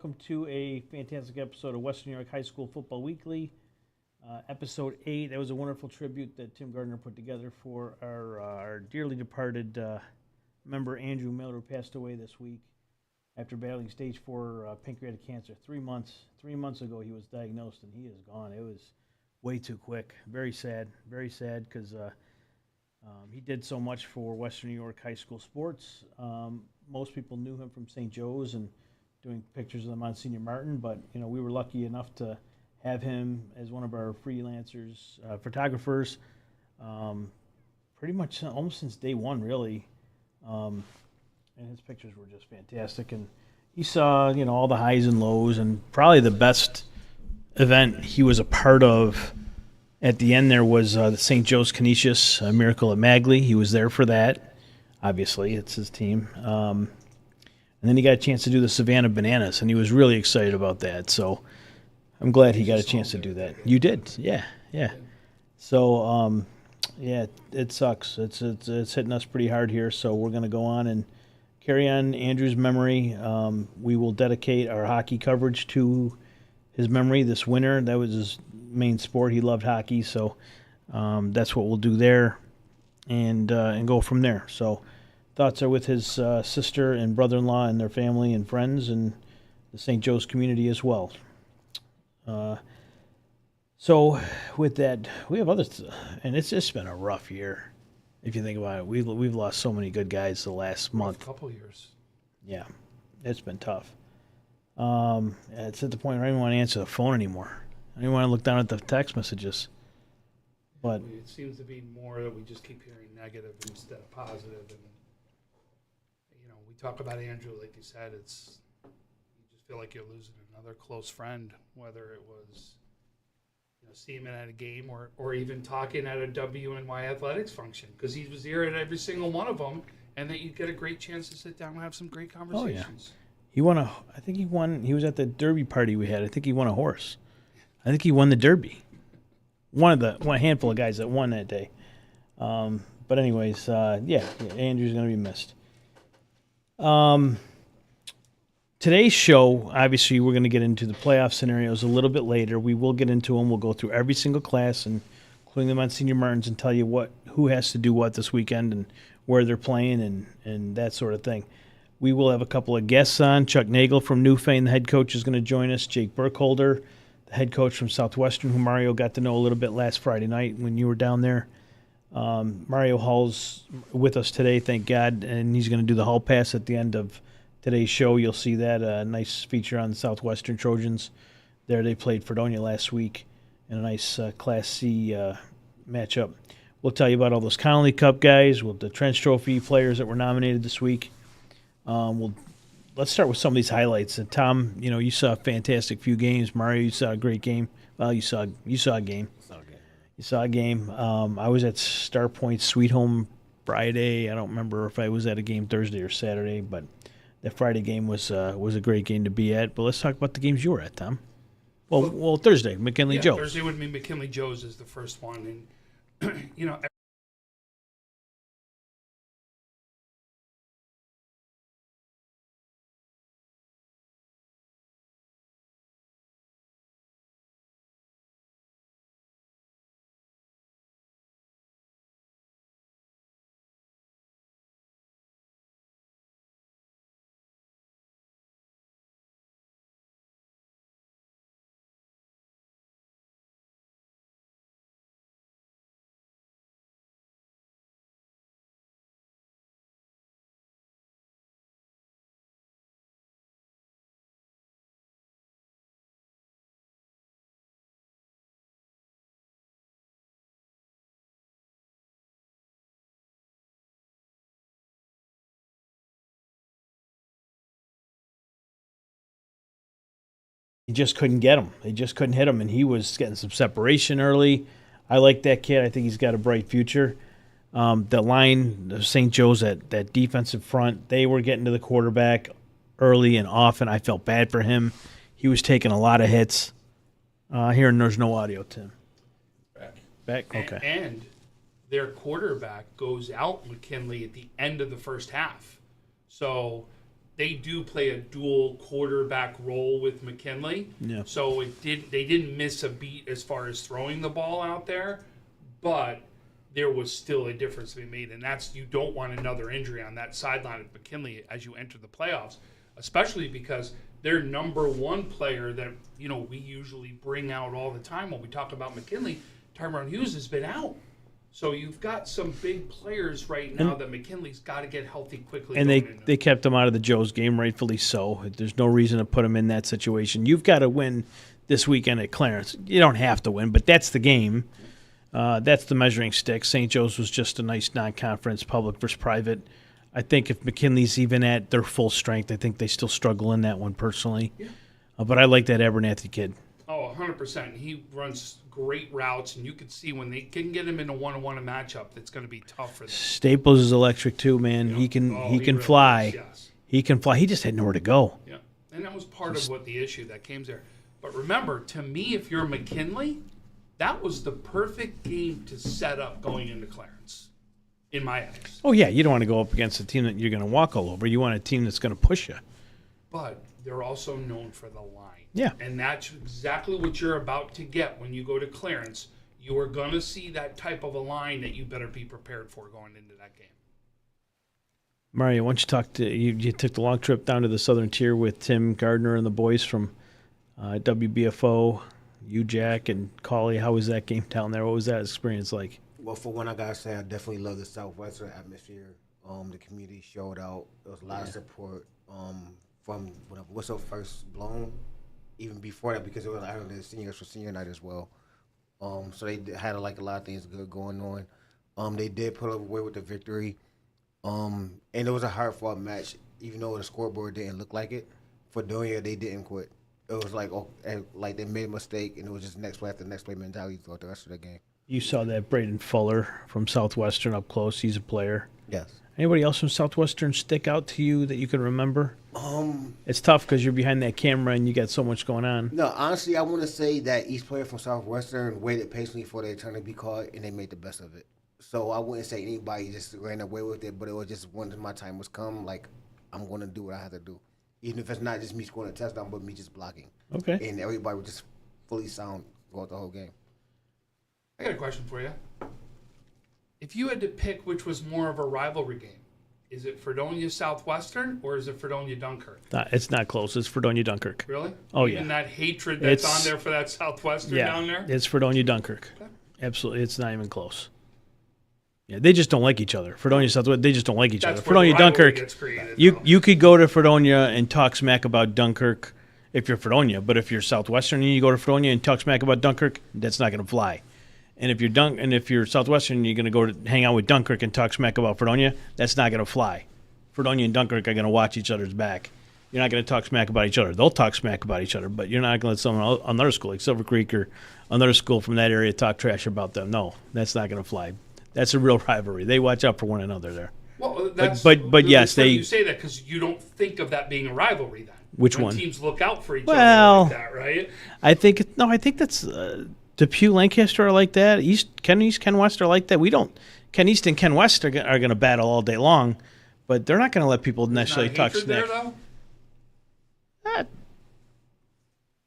welcome to a fantastic episode of Western New York High School Football Weekly, episode 8. That was a wonderful tribute that Tim Gardner put together for our dearly departed member Andrew Miller, who passed away this week after battling stage 4 pancreatic cancer. 3 months ago he was diagnosed, and he is gone. It was way too quick. Very sad, because he did so much for Western New York high school sports. Most people knew him from St. Joe's and doing pictures of the Monsignor Martin, but we were lucky enough to have him as one of our freelancers, photographers, pretty much almost since day one, really. And his pictures were just fantastic. And he saw, all the highs and lows, and probably the best event he was a part of at the end there was the St. Joe's Canisius Miracle at Magley. He was there for that. Obviously, it's his team. And then he got a chance to do the Savannah Bananas, and he was really excited about that. So I'm glad he got a chance to do that. You did, yeah. So, it sucks. It's hitting us pretty hard here. So we're going to go on and carry on Andrew's memory. We will dedicate our hockey coverage to his memory this winter. That was his main sport. He loved hockey, so that's what we'll do there, and go from there. So thoughts are with his sister and brother-in-law and their family and friends and the St. Joe's community as well. So with that, we have others, and it's just been a rough year. If you think about it, we've lost so many good guys the last month. A couple years. Yeah, it's been tough. It's at the point where I don't even want to answer the phone anymore. I don't even want to look down at the text messages. But it seems to be more that we just keep hearing negative instead of positive. And we talk about Andrew, like you said, you just feel like you're losing another close friend, whether it was seeing him at a game or even talking at a WNY athletics function, because he was here at every single one of them, and that you get a great chance to sit down and have some great conversations. Oh, yeah. He was at the Derby party we had. I think he won a horse. I think he won the Derby. One handful of guys that won that day. But anyways, Andrew's going to be missed. Today's show, obviously, we're going to get into the playoff scenarios a little bit later. We will get into them. We'll go through every single class, including the Monsignor Martins, and tell you who has to do what this weekend and where they're playing and that sort of thing. We will have a couple of guests on. Chuck Nagel from Newfane, the head coach, is going to join us. Jake Burkholder, the head coach from Southwestern, who Mario got to know a little bit last Friday night when you were down there. Mario Hall's with us today, thank God, and he's going to do the Hall Pass at the end of today's show. You'll see that, a nice feature on the Southwestern Trojans. There they played Fredonia last week in a nice Class C matchup. We'll tell you about all those Connolly Cup guys, with the Trench Trophy players that were nominated this week. Let's start with some of these highlights. And Tom, you saw a fantastic few games. Mario, you saw a great game. Well, you saw a game. You saw a game. I was at Star Point Sweet Home Friday. I don't remember if I was at a game Thursday or Saturday, but that Friday game was a great game to be at. But let's talk about the games you were at, Tom. Well, Thursday, McKinley Joe's. Thursday would be McKinley Joe's is the first one, and He just couldn't get him. They just couldn't hit him, and he was getting some separation early. I like that kid. I think he's got a bright future. The line of St. Joe's, that defensive front, they were getting to the quarterback early and often. I felt bad for him. He was taking a lot of hits. Here, and there's no audio, Tim. Back? Okay. And their quarterback goes out McKinley at the end of the first half. So they do play a dual quarterback role with McKinley. Yeah. So they didn't miss a beat as far as throwing the ball out there, but there was still a difference to be made, and that's you don't want another injury on that sideline of McKinley as you enter the playoffs, especially because their number one player that we usually bring out all the time when we talk about McKinley, Tyron Hughes, has been out. So you've got some big players right now that McKinley's got to get healthy quickly. And they kept him out of the Joe's game, rightfully so. There's no reason to put him in that situation. You've got to win this weekend at Clarence. You don't have to win, but that's the game. That's the measuring stick. St. Joe's was just a nice non-conference, public versus private. I think if McKinley's even at their full strength, I think they still struggle in that one personally. Yeah. But I like that Abernathy kid. Oh, 100%. He runs great routes, and you can see when they can get him in a one-on-one matchup, it's going to be tough for them. Staples is electric too, man. He can really fly. is, yes. He can fly. He just had nowhere to go. Yeah, and that was part of what the issue that came there. But remember, to me, if you're McKinley, that was the perfect game to set up going into Clarence, in my eyes. Oh, yeah. You don't want to go up against a team that you're going to walk all over. You want a team that's going to push you. But they're also known for the line. Yeah. And that's exactly what you're about to get when you go to Clarence. You are going to see that type of a line that you better be prepared for going into that game. Mario, why don't you talk to you took the long trip down to the Southern Tier with Tim Gardner and the boys from WBFO, you, Jack, and Cauley. How was that game down there? What was that experience like? Well, for one, I gotta say I definitely love the Southwestern atmosphere. The community showed out. There was a lot of support from when the whistle first blown, even before that, because it was the seniors for senior night as well. So they had a lot of things good going on. They did put away with the victory, and it was a hard fought match. Even though the scoreboard didn't look like it, for Fredonia they didn't quit. It was like they made a mistake, and it was just next play after next play mentality throughout the rest of the game. You saw that Braden Fuller from Southwestern up close. He's a player. Yes. Anybody else from Southwestern stick out to you that you can remember? It's tough because you're behind that camera and you got so much going on. No, honestly, I want to say that each player from Southwestern waited patiently for their turn to be called, and they made the best of it. So I wouldn't say anybody just ran away with it, but it was just when my time was come, like, I'm going to do what I have to do. Even if it's not just me scoring a touchdown, but me just blocking. Okay. And everybody was just fully sound throughout the whole game. I got a question for you. If you had to pick which was more of a rivalry game, is it Fredonia Southwestern or is it Fredonia Dunkirk? It's not close. It's Fredonia Dunkirk. Really? Oh, Even that hatred that's on there for that Southwestern down there? It's Fredonia Dunkirk. Okay. Absolutely. It's not even close. Yeah, they just don't like each other. Fredonia Southwest, they just don't like each That's other. where Fredonia the rivalry Dunkirk, gets created, you could go to Fredonia and talk smack about Dunkirk if you're Fredonia, but if you're Southwestern and you go to Fredonia and talk smack about Dunkirk, that's not going to fly. And if you're Southwestern, you're going to go to hang out with Dunkirk and talk smack about Fredonia, that's not going to fly. Fredonia and Dunkirk are going to watch each other's back. You're not going to talk smack about each other. They'll talk smack about each other, but you're not going to let someone another school like Silver Creek or another school from that area talk trash about them. No, that's not going to fly. That's a real rivalry. They watch out for one another there. Well, that's, but yes, you say that because you don't think of that being a rivalry then. Which when one? Teams look out for each other like that, right? I think that's Depew, Lancaster are like that. Ken East, Ken West are like that. We don't. Ken East and Ken West are going to battle all day long, but they're not going to let people necessarily talk smack. There, though?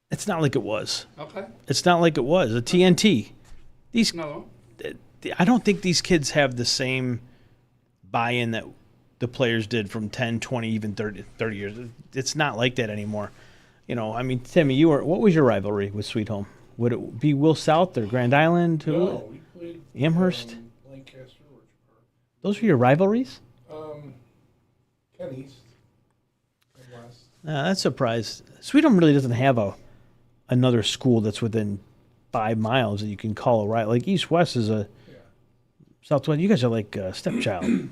It's not like it was. Okay. It's not like it was. A TNT. No. I don't think these kids have the same buy-in that the players did from 10, 20, even 30 years. It's not like that anymore. I mean, Timmy, what was your rivalry with Sweet Home? Would it be Will South or Grand Island? No, we played Amherst? Lancaster, Orchard Park. Those were your rivalries? Ken East, Ken West. That's surprised. Sweet Home really doesn't have another school that's within 5 miles that you can call a rival. Like East West is a Southwest. You guys are like stepchild.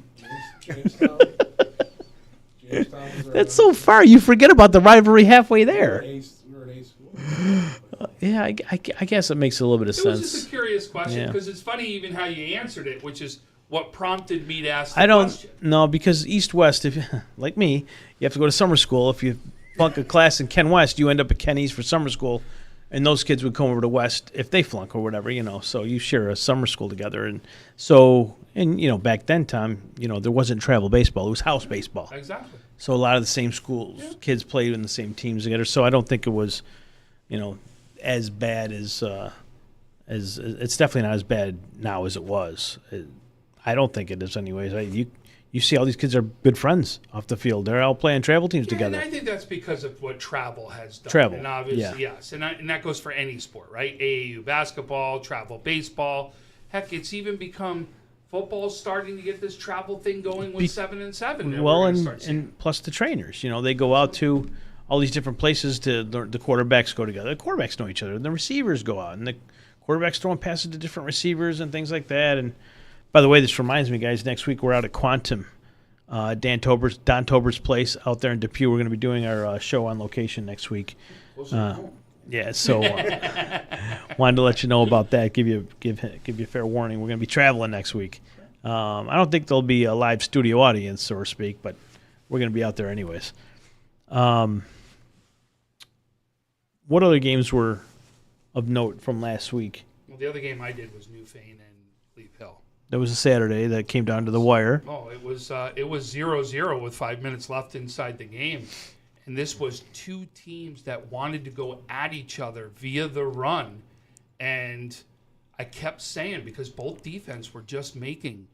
Jamestown. That's so far. You forget about the rivalry halfway there. We were an A school. Yeah, I guess it makes a little bit of sense. It was just a curious question because it's funny even how you answered it, which is what prompted me to ask the question. No, because East-West, if like me, you have to go to summer school. If you bunk a class in Ken West, you end up at Ken East for summer school, and those kids would come over to West if they flunk or whatever, so you share a summer school together. And so, back then, Tom, there wasn't travel baseball. It was house baseball. Exactly. So a lot of the same schools, kids played in the same teams together. So I don't think it was, as bad as it's definitely not as bad now as it was. I don't think it is anyways. You see all these kids are good friends off the field. They're all playing travel teams together. And I think that's because of what travel has done. Travel, and obviously, yes. And that goes for any sport, right? AAU basketball, travel baseball. Heck, it's even become football's starting to get this travel thing going with 7-7. Well, and plus the trainers. They go out to all these different places to the quarterbacks go together. The quarterbacks know each other. And the receivers go out. And the quarterbacks throwing passes to different receivers and things like that. And by the way, this reminds me, guys, next week we're out at Quantum, Don Tober's place out there in Depew. We're going to be doing our show on location next week. Yeah, so wanted to let you know about that. Give you fair warning. We're going to be traveling next week. I don't think there'll be a live studio audience, so to speak, but we're going to be out there anyways. What other games were of note from last week? Well, the other game I did was Newfane and Glebe Hill. That was a Saturday that came down to the wire. Oh, it was 0-0 with 5 minutes left inside the game. And this was two teams that wanted to go at each other via the run. And I kept saying, because both defense were just making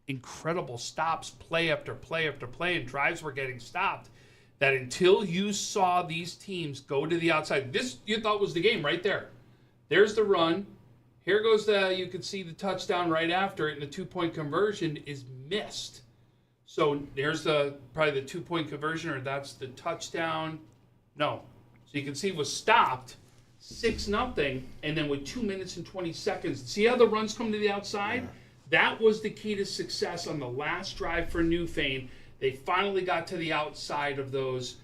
incredible stops, play after play after play, and drives were getting stopped, that until you saw these teams go to the outside, this you thought was the game right there. There's the run. Here goes you could see the touchdown right after it, and the 2-point conversion is missed. So there's probably the 2-point conversion, or that's the touchdown. No. So you can see it was stopped, 6-0, and then with 2 minutes and 20 seconds, see how the runs come to the outside? That was the key to success on the last drive for Newfane. They finally got to the outside of those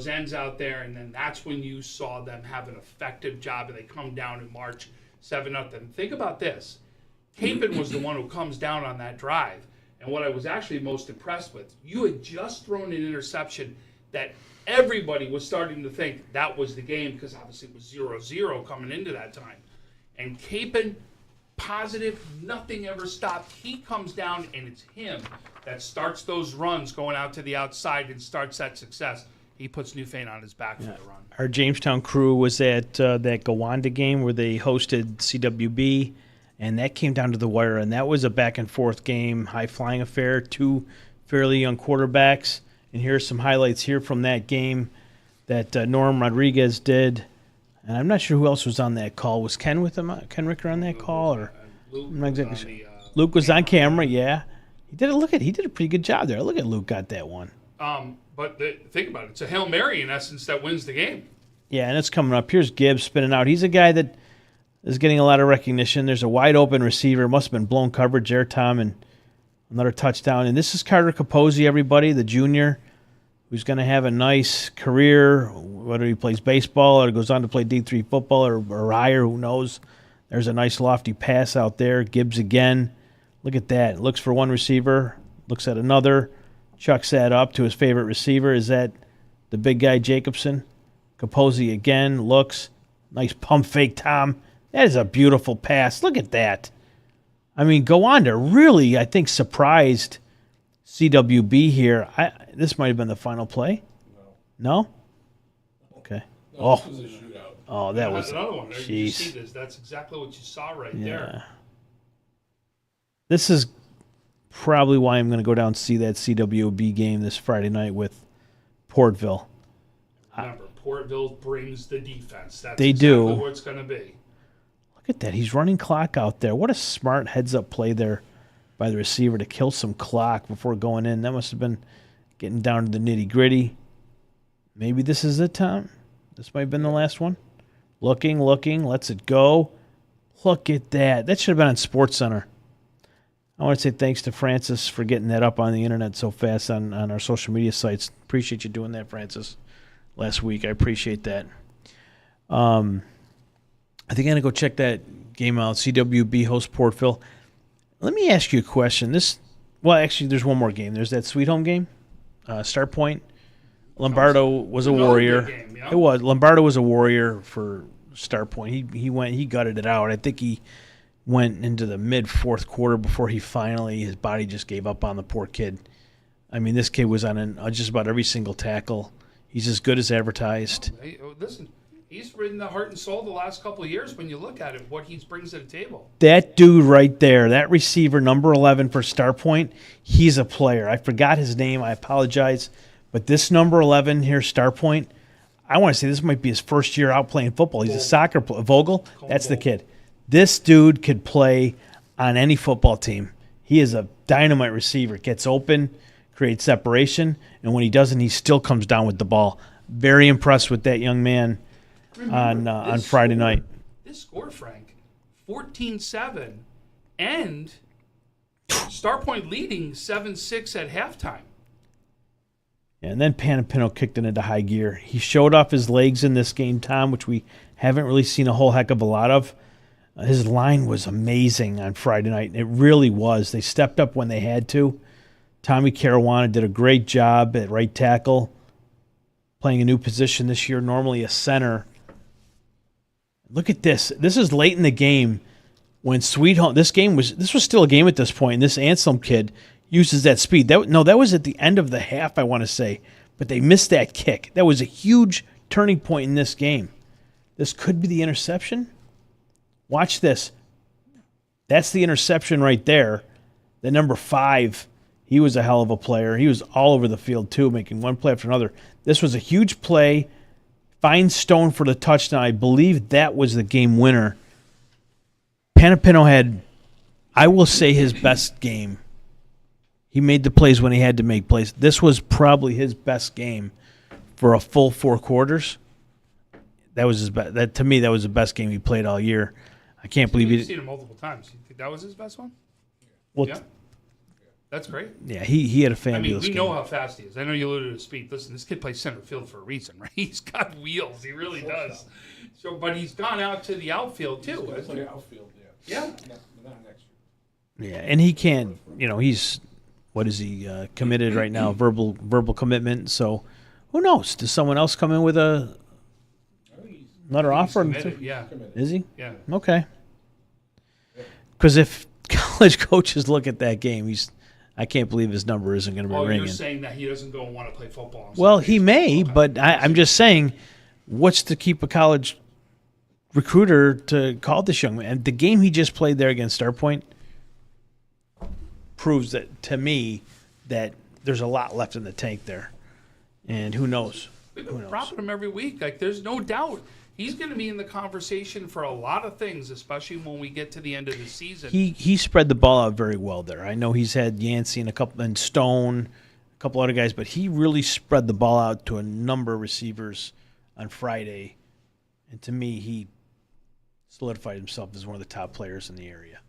ends out there, and then that's when you saw them have an effective job, and they come down and march 7-0. Think about this. Capon was the one who comes down on that drive. And what I was actually most impressed with, you had just thrown an interception that everybody was starting to think that was the game, because obviously it was 0-0 coming into that time. And Capon, positive, nothing ever stopped. He comes down, and it's him that starts those runs going out to the outside and starts that success. He puts Newfane on his back for the run. Our Jamestown crew was at that Gowanda game where they hosted CWB, and that came down to the wire, and that was a back-and-forth game, high-flying affair, two fairly young quarterbacks. And here's some highlights here from that game that Norm Rodriguez did. And I'm not sure who else was on that call. Was Ken with him? Ken Ricker on that call? Or I'm not exactly sure. Luke was on camera, yeah. He did a pretty good job there. Look at Luke got that one. But think about it. It's a Hail Mary, in essence, that wins the game. Yeah, and it's coming up. Here's Gibbs spinning out. He's a guy that is getting a lot of recognition. There's a wide-open receiver. Must have been blown coverage there, Tom, and another touchdown. And this is Carter Capozzi, everybody, the junior, who's going to have a nice career, whether he plays baseball or goes on to play D3 football or higher, who knows. There's a nice lofty pass out there. Gibbs again. Look at that. Looks for one receiver, looks at another, chucks that up to his favorite receiver. Is that the big guy, Jacobson? Capozzi again, looks. Nice pump fake, Tom. That is a beautiful pass. Look at that. I mean, Gowanda really, I think, surprised CWB here. This might have been the final play. No? Okay. No, this was a shootout. Oh, that was another one. There jeez. you see this. That's exactly what you saw right there. This is probably why I'm going to go down and see that CWB game this Friday night with Portville. Remember, Portville brings the defense. That's They exactly do. what it's going to be. Look at that. He's running clock out there. What a smart heads-up play there by the receiver to kill some clock before going in. That must have been getting down to the nitty-gritty. Maybe this is it, Tom. This might have been the last one. Looking, lets it go. Look at that. That should have been on SportsCenter. I want to say thanks to Francis for getting that up on the internet so fast on our social media sites. Appreciate you doing that, Francis, last week. I appreciate that. I think I'm going to go check that game out. CWB hosts Portville. Let me ask you a question. Actually, there's one more game. There's that Sweet Home game, Start Point. Lombardo was a warrior. Game, yeah. It was. Lombardo was a warrior for Star Point. He gutted it out. I think he went into the mid fourth quarter before his body just gave up on the poor kid. I mean, this kid was on just about every single tackle. He's as good as advertised. Listen, he's ridden the heart and soul the last couple of years when you look at it, what he brings to the table. That dude right there, that receiver, number 11 for Star Point, he's a player. I forgot his name. I apologize. But this number 11 here, Star Point, I want to say this might be his first year out playing football. He's a soccer player. Vogel, that's the kid. This dude could play on any football team. He is a dynamite receiver. Gets open, creates separation, and when he doesn't, he still comes down with the ball. Very impressed with that young man on Friday night. This score, Frank, 14-7, and Star Point leading 7-6 at halftime. And then Panapino kicked it into high gear. He showed off his legs in this game, Tom, which we haven't really seen a whole heck of a lot of. His line was amazing on Friday night. It really was. They stepped up when they had to. Tommy Caruana did a great job at right tackle, playing a new position this year, normally a center. Look at this. This is late in the game when Sweet Home. This was still a game at this point, and this Anselm kid uses that speed. That was at the end of the half, I want to say, but they missed that kick. That was a huge turning point in this game. This could be the interception. Watch this. That's the interception right there. The number 5, he was a hell of a player. He was all over the field, too, making one play after another. This was a huge play. Fine Stone for the touchdown. I believe that was the game winner. Panapino had, I will say, his best game. He made the plays when he had to make plays. This was probably his best game for a full 4 quarters. That was his best. To me, that was the best game he played all year. I can't believe You've seen him multiple times. You think that was his best one? Well, yeah. That's great. Yeah, he had a fabulous we game. know how fast he is. I know you alluded to speed. Listen, this kid plays center field for a reason, right? He's got wheels. He really does. So, but he's gone out to the outfield, too. He's going to play outfield, Yeah. Not next year. Yeah, and he can't, he's, what is he, committed right now, verbal commitment. So who knows? Does someone else come in with another offer? Committed, yeah. Is he? Yeah. Okay. Because if college coaches look at that game, I can't believe his number isn't going to be ringing. You're saying that he doesn't go and want to play football. Well, he may, but I'm just saying, what's to keep a college recruiter to call this young man? And the game he just played there against Star Point proves that, to me, that there's a lot left in the tank there. And who knows? We've been propping him every week. Like, there's no doubt. He's going to be in the conversation for a lot of things, especially when we get to the end of the season. He spread the ball out very well there. I know he's had Yancey and Stone, a couple other guys, but he really spread the ball out to a number of receivers on Friday. And to me, he solidified himself as one of the top players in the area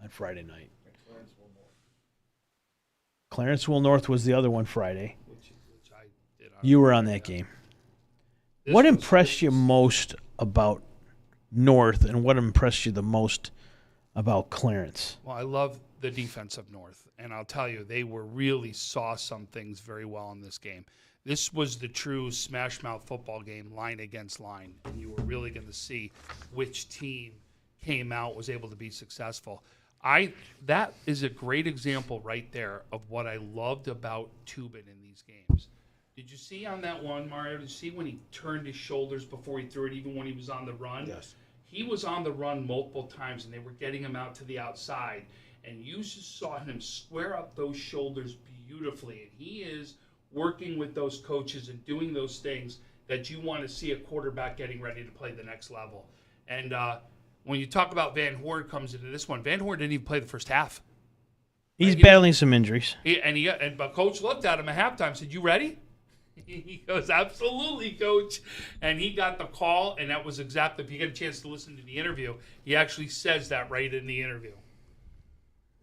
on Friday night. Clarenceville North was the other one Friday. Which I did. You were on that game. What impressed you most about North, and what impressed you the most about Clarence? Well, I love the defense of North, and I'll tell you, they really saw some things very well in this game. This was the true smash mouth football game, line against line, and you were really going to see which team came out, was able to be successful. That is a great example right there of what I loved about Tubin in these games. Did you see on that one, Mario? Did you see when he turned his shoulders before he threw it, even when he was on the run? Yes. He was on the run multiple times, and they were getting him out to the outside. And you just saw him square up those shoulders beautifully. And he is working with those coaches and doing those things that you want to see a quarterback getting ready to play the next level. And when you talk about Van Hoord comes into this one, Van Hoord didn't even play the first half. He's battling some injuries. But Coach looked at him at halftime and said, "You ready?" He goes, "Absolutely, Coach." And he got the call, and that was exactly, if you get a chance to listen to the interview, he actually says that right in the interview.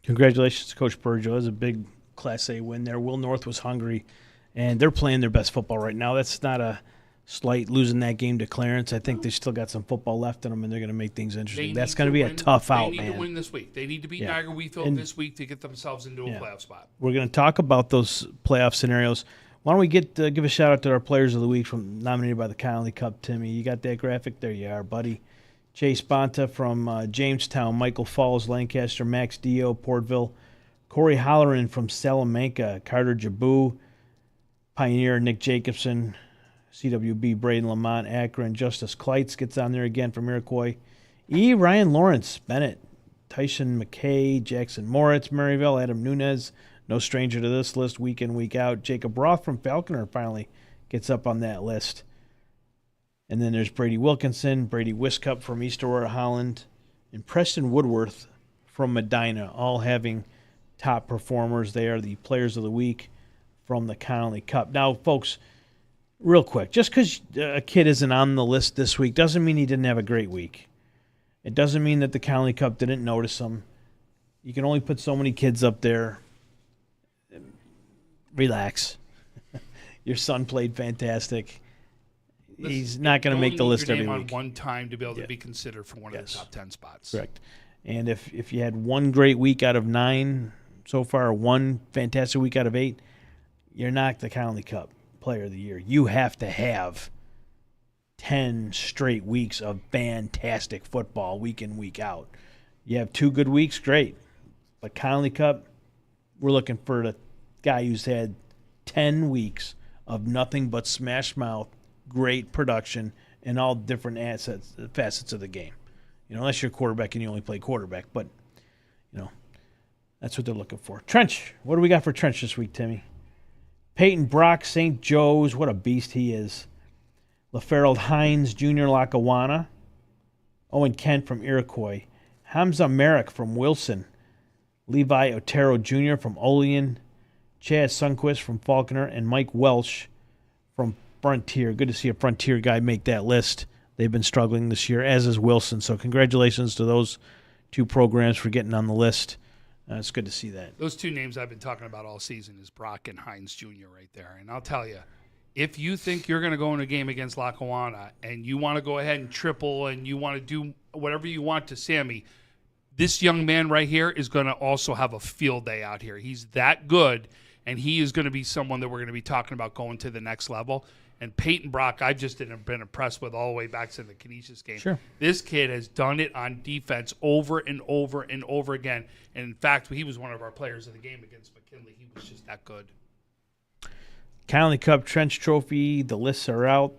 Congratulations to Coach Burjo. It was a big Class A win there. Will North was hungry, and they're playing their best football right now. That's not a slight losing that game to Clarence. I think they still got some football left in them, and they're going to make things interesting. That's going to be a tough out, man. They need to win this week. They need to beat Niagara Wheatfield this week to get themselves into a playoff spot. We're going to talk about those playoff scenarios Why don't we give a shout out to our players of the week nominated by the Connolly Cup, Timmy? You got that graphic? There you are, buddy. Chase Bonta from Jamestown, Michael Falls, Lancaster, Max Dio, Portville, Corey Holleran from Salamanca, Carter Jabu, Pioneer, Nick Jacobson, CWB, Braden Lamont, Akron, Justice Kleitz gets on there again from Iroquois, Ryan Lawrence, Bennett, Tyson McKay, Jackson Moritz, Maryville, Adam Nunez, no stranger to this list, week in, week out. Jacob Roth from Falconer finally gets up on that list. And then there's Brady Wilkinson, Brady Wiscup from East Aurora, Holland, and Preston Woodworth from Medina, all having top performers. They are the players of the week from the Connolly Cup. Now, folks, real quick, just because a kid isn't on the list this week doesn't mean he didn't have a great week. It doesn't mean that the Connolly Cup didn't notice him. You can only put so many kids up there. Relax. Your son played fantastic. He's not going to make the list every week. On one time to be able to be considered for one of the top 10 spots. Correct. And if you had one great week out of 9 so far, one fantastic week out of 8, you're not the Connolly Cup Player of the Year. You have to have 10 straight weeks of fantastic football, week in, week out. You have 2 good weeks, great. But Connolly Cup, we're looking for the guy who's had 10 weeks of nothing but smash mouth, great production, and all different facets of the game. Unless you're a quarterback and you only play quarterback. But, that's what they're looking for. Trench, what do we got for Trench this week, Timmy? Peyton Brock, St. Joe's, what a beast he is. LaFerald Hines, Jr., Lackawanna. Owen Kent from Iroquois. Hamza Merrick from Wilson. Levi Otero, Jr. from Olean. Chaz Sundquist from Falconer. And Mike Welsh from Frontier. Good to see a Frontier guy make that list. They've been struggling this year, as is Wilson. So congratulations to those 2 programs for getting on the list. It's good to see that. Those 2 names I've been talking about all season is Brock and Hines Jr. right there. And I'll tell you, if you think you're going to go in a game against Lackawanna and you want to go ahead and triple and you want to do whatever you want to Sammy, this young man right here is going to also have a field day out here. He's that good, and he is going to be someone that we're going to be talking about going to the next level. And Peyton Brock, I've just been impressed with all the way back to the Canisius game. Sure. This kid has done it on defense over and over and over again. And, in fact, he was one of our players of the game against McKinley. He was just that good. Connolly Cup Trench Trophy, the lists are out.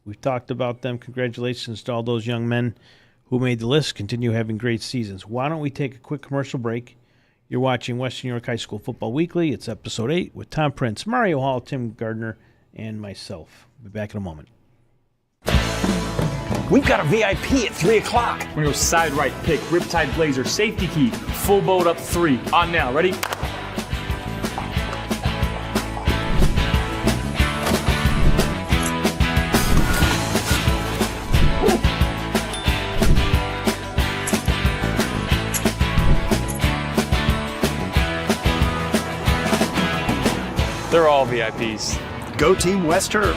We've talked about them. Congratulations to all those young men who made the list. Continue having great seasons. Why don't we take a quick commercial break? You're watching Western New York High School Football Weekly. It's episode 8 with Tom Prince, Mario Hall, Tim Gardner, and myself. We'll be back in a moment. We've got a VIP at 3 o'clock. We're gonna go side right pick, Riptide Blazer, safety key, full boat up 3. On now, ready? They're all VIPs. Go Team West Herb.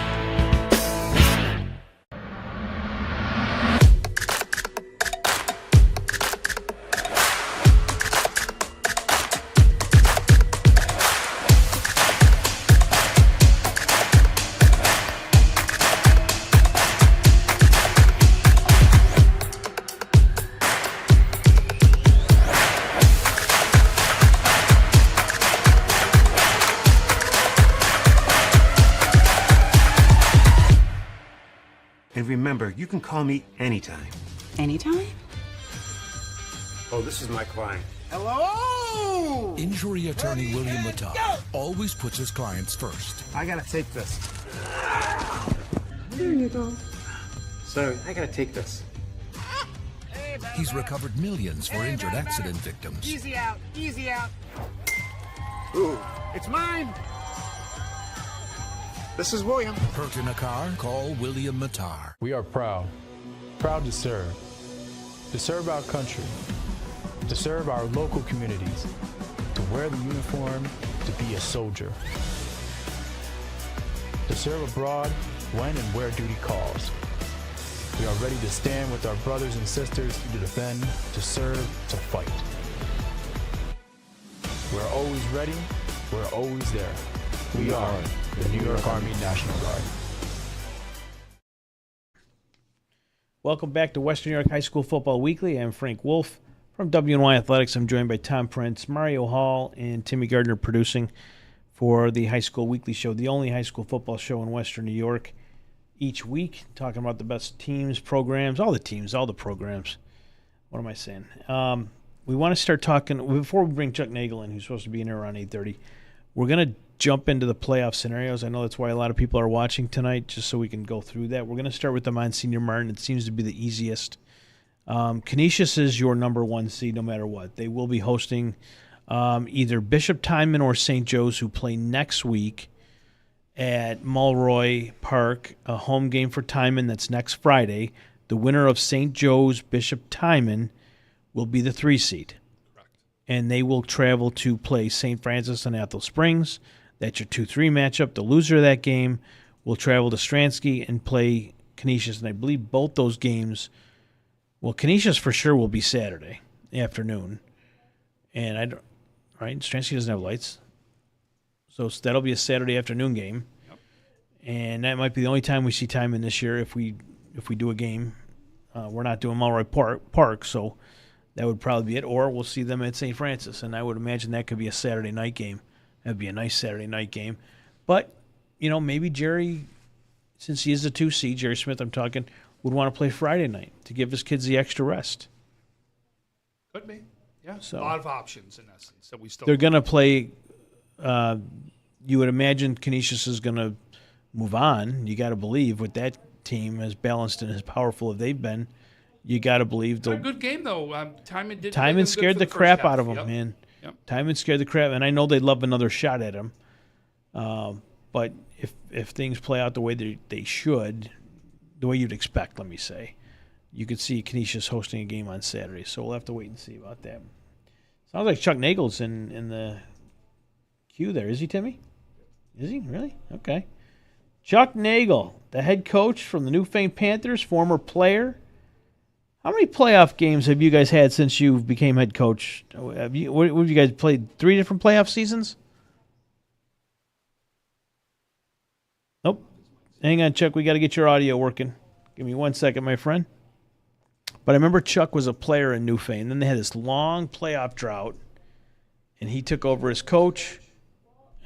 And remember, you can call me anytime. Anytime? Oh, this is my client. Hello! Injury attorney William Matar always puts his clients first. I gotta take this. There you go. Sorry, I gotta take this. He's recovered millions for injured accident victims. Easy out, easy out. Ooh, it's mine. This is William. Hurt in a car? Call William Matar. We are proud to serve our country, to serve our local communities, to wear the uniform, to be a soldier, to serve abroad when and where duty calls. We are ready to stand with our brothers and sisters to defend, to serve, to fight. We're always ready, we're always there. We are the New York Army National Guard. Welcome back to Western New York High School Football Weekly. I'm Frank Wolf from WNY Athletics. I'm joined by Tom Prince, Mario Hall, and Timmy Gardner producing for the High School Weekly Show, the only high school football show in Western New York each week, talking about the best teams, programs, all the programs. What am I saying? We want to start talking, before we bring Chuck Nagel in, who's supposed to be in here around 8:30, we're going to jump into the playoff scenarios. I know that's why a lot of people are watching tonight, just so we can go through that. We're going to start with the Monsignor Martin. It seems to be the easiest. Canisius is your number one seed no matter what. They will be hosting either Bishop Timon or St. Joe's, who play next week at Mulroy Park, a home game for Timon. That's next Friday. The winner of St. Joe's Bishop Timon will be the 3 seed. Correct. And they will travel to play St. Francis and Athol Springs. That's your 2-3 matchup. The loser of that game will travel to Stransky and play Canisius. And I believe both those games, well, Canisius for sure will be Saturday afternoon. And Stransky doesn't have lights. So that'll be a Saturday afternoon game. Yep. And that might be the only time we see Timon this year if we do a game. We're not doing Mulroy Park, so that would probably be it. Or we'll see them at St. Francis, and I would imagine that could be a Saturday night game. That'd be a nice Saturday night game. But, maybe Jerry, since he is the 2 seed, Jerry Smith I'm talking, would want to play Friday night to give his kids the extra rest. Could be. Yeah. So, a lot of options, in essence, that we still they're going to play. You would imagine Canisius is going to move on. You got to believe with that team as balanced and as powerful as they've been, you got to believe they'll. A good game, though. Timon scared the crap out of them, man. Yep. Timon scared the crap, and I know they'd love another shot at him. But if things play out the way they should, the way you'd expect, let me say, you could see Canisius hosting a game on Saturday. So we'll have to wait and see about that. Sounds like Chuck Nagel's in the queue there. Is he, Timmy? Is he? Really? Okay. Chuck Nagel, the head coach from the Newfane Panthers, former player. How many playoff games have you guys had since you became head coach? What have you guys played? 3 different playoff seasons? Nope. Hang on, Chuck. We got to get your audio working. Give me 1 second, my friend. But I remember Chuck was a player in Newfane. Then they had this long playoff drought, and he took over as coach,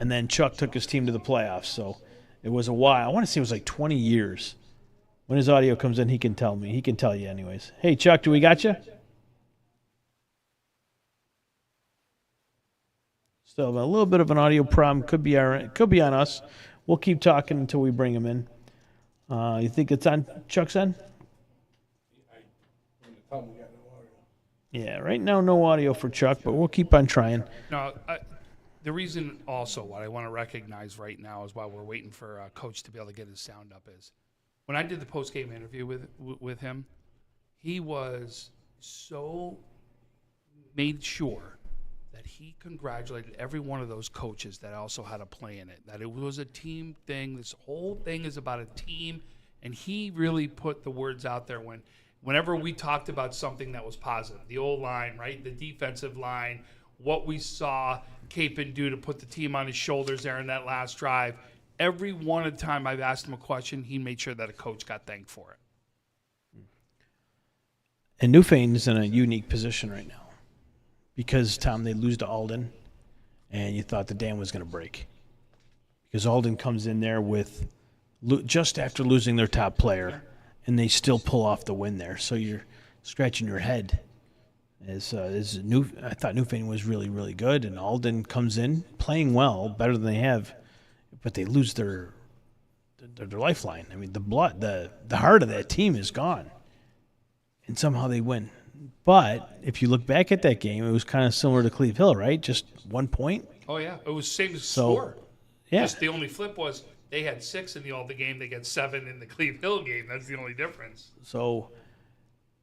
and then Chuck took his team to the playoffs. So it was a while. I want to say it was like 20 years. When his audio comes in, he can tell me. He can tell you anyways. Hey, Chuck, do we got you? Still a little bit of an audio problem. Could be on us. We'll keep talking until we bring him in. You think it's on Chuck's end? Yeah, right now no audio for Chuck, but we'll keep on trying. No, the reason also what I want to recognize right now is while we're waiting for Coach to be able to get his sound up is when I did the post-game interview with him, he was so made sure that he congratulated every one of those coaches that also had a play in it, that it was a team thing. This whole thing is about a team, and he really put the words out there whenever we talked about something that was positive, the old line, right, the defensive line, what we saw Capon do to put the team on his shoulders there in that last drive. Every one of the time I've asked him a question, he made sure that a coach got thanked for it. And Newfane is in a unique position right now because, Tom, they lose to Alden, and you thought the dam was going to break because Alden comes in there with just after losing their top player, and they still pull off the win there. So you're scratching your head. I thought Newfane was really, really good, and Alden comes in playing well, better than they have, but they lose their lifeline. I mean, the heart of that team is gone, and somehow they win. But if you look back at that game, it was kind of similar to Cleve Hill, right? Just 1 point. Oh yeah, it was same score. Yeah. Just the only flip was they had 6 in the Alden game. They got 7 in the Cleve Hill game. That's the only difference. So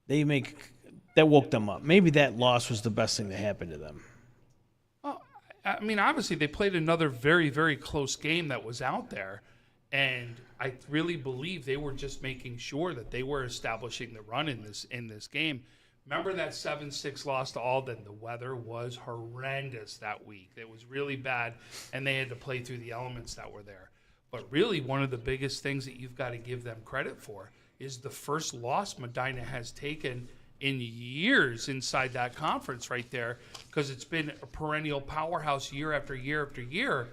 that woke them up. Maybe that loss was the best thing that happened to them. Well, I mean, obviously they played another very, very close game that was out there, and I really believe they were just making sure that they were establishing the run in this game. Remember that 7-6 loss to Alden? The weather was horrendous that week. It was really bad, and they had to play through the elements that were there. But really, one of the biggest things that you've got to give them credit for is the first loss Medina has taken in years inside that conference right there, because it's been a perennial powerhouse year after year after year.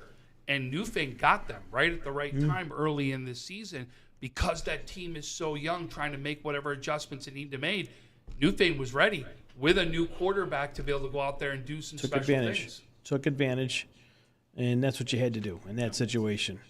And Newfane got them right at the right time early in this season because that team is so young, trying to make whatever adjustments it needed to make. Newfane was ready with a new quarterback to be able to go out there and do some special things. Took advantage, and that's what you had to do in that situation.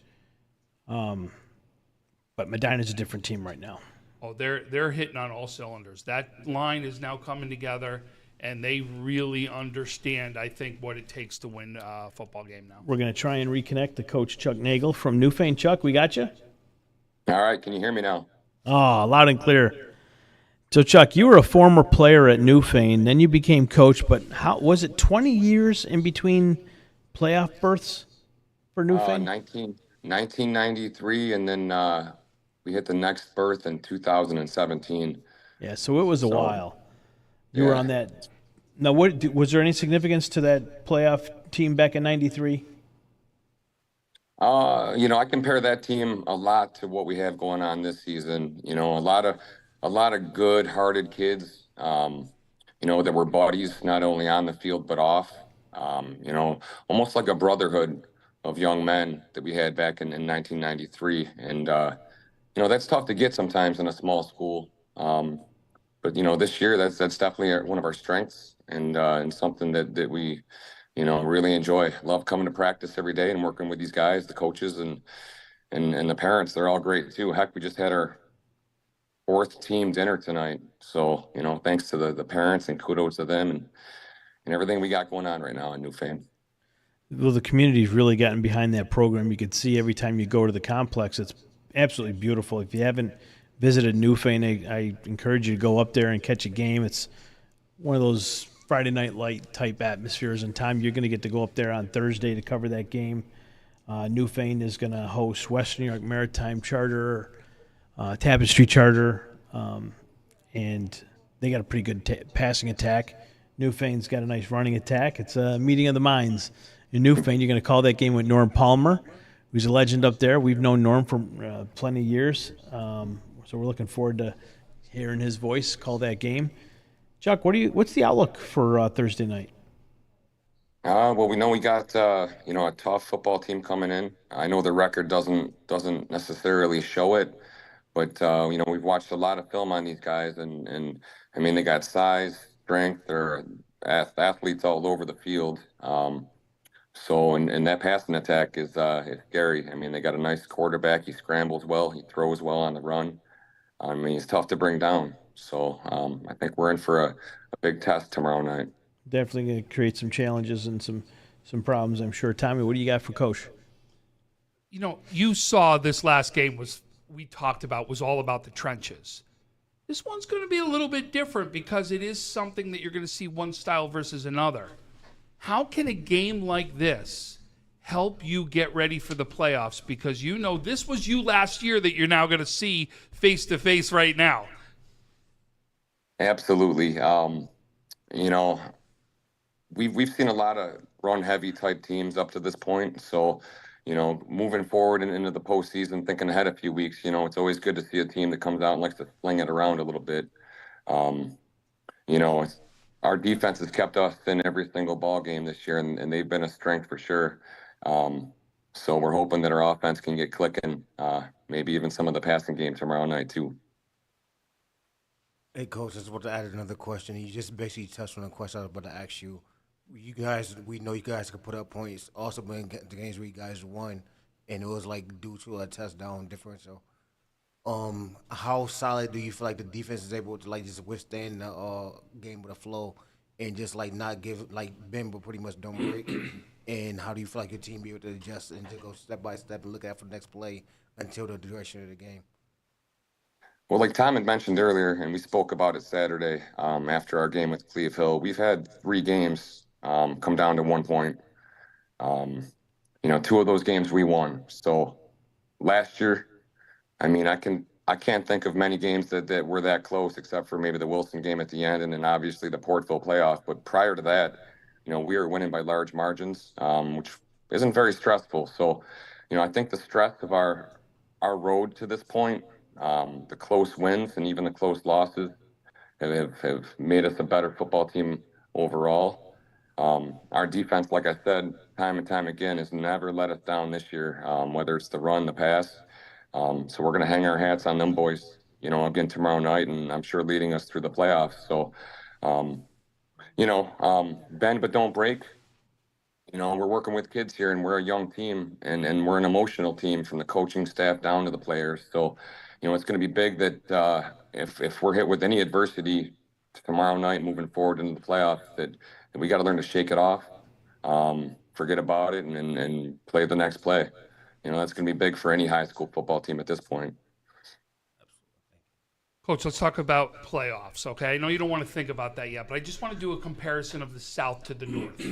But Medina's a different team right now. Oh, they're hitting on all cylinders. That line is now coming together, and they really understand, I think, what it takes to win a football game now. We're going to try and reconnect the coach, Chuck Nagel, from Newfane. Chuck, we got you? All right, can you hear me now? Oh, loud and clear. So, Chuck, you were a former player at Newfane, then you became coach, but how was it 20 years in between playoff berths for Newfane? 1993, and then we hit the next berth in 2017. Yeah, so it was a while. You were on that. Now, was there any significance to that playoff team back in '93? I compare that team a lot to what we have going on this season. A lot of good-hearted kids, that were buddies not only on the field but off. Almost like a brotherhood of young men that we had back in 1993. And that's tough to get sometimes in a small school. But this year that's definitely one of our strengths, and something that we really enjoy. Love coming to practice every day and working with these guys, the coaches and the parents. They're all great too. Heck, we just had our 4th team dinner tonight. So, thanks to the parents, and kudos to them and everything we got going on right now in Newfane. Well, the community's really gotten behind that program. You could see every time you go to the complex, it's absolutely beautiful. If you haven't visited Newfane, I encourage you to go up there and catch a game. It's one of those Friday Night Light type atmospheres, and Tom, you're going to get to go up there on Thursday to cover that game. Newfane is going to host Western New York Maritime Charter, Tapestry Charter, and they got a pretty good passing attack. Newfane's got a nice running attack. It's a meeting of the minds. In Newfane, you're going to call that game with Norm Palmer, who's a legend up there. We've known Norm for plenty of years, so we're looking forward to hearing his voice call that game. Chuck, what's the outlook for Thursday night? Well, we know we got a tough football team coming in. I know the record doesn't necessarily show it, but we've watched a lot of film on these guys, and I mean, they got size, strength, they're athletes all over the field. So and that passing attack is scary. I mean, they got a nice quarterback. He scrambles well. He throws well on the run. I mean, he's tough to bring down. So I think we're in for a big test tomorrow night. Definitely going to create some challenges and some problems, I'm sure. Tommy, what do you got for Coach? You saw this last game was all about the trenches. This one's going to be a little bit different because it is something that you're going to see one style versus another. How can a game like this help you get ready for the playoffs? Because this was you last year that you're now going to see face-to-face right now. Absolutely. We've seen a lot of run-heavy type teams up to this point. So, moving forward and into the postseason, thinking ahead a few weeks, it's always good to see a team that comes out and likes to fling it around a little bit. Our defense has kept us in every single ball game this year, and they've been a strength for sure. So we're hoping that our offense can get clicking, maybe even some of the passing game tomorrow night too. Hey, Coach, I just want to add another question. You just basically touched on a question I was about to ask you. We know you guys can put up points. Also, been the games where you guys won, and it was like due to a touchdown differential. How solid do you feel like the defense is able to just withstand the game with a flow and just not give bend but pretty much don't break? And how do you feel like your team be able to adjust and to go step by step and look out for the next play until the duration of the game? Well, like Tom had mentioned earlier, and we spoke about it Saturday after our game with Cleve Hill, we've had 3 games come down to 1 point. 2 of those games we won. So last year, I mean, I can't think of many games that were that close, except for maybe the Wilson game at the end, and then obviously the Portville playoff. But prior to that, we were winning by large margins, which isn't very stressful. So, I think the stress of our road to this point, the close wins and even the close losses have made us a better football team overall. Our defense, like I said, time and time again, has never let us down this year, whether it's the run, the pass. So we're going to hang our hats on them boys, again tomorrow night, and I'm sure leading us through the playoffs. So, bend but don't break. We're working with kids here, and we're a young team, and we're an emotional team from the coaching staff down to the players. So, it's going to be big that if we're hit with any adversity tomorrow night moving forward into the playoffs, that we got to learn to shake it off, forget about it, and play the next play. That's going to be big for any high school football team at this point. Coach, let's talk about playoffs, okay? I know you don't want to think about that yet, but I just want to do a comparison of the South to the North.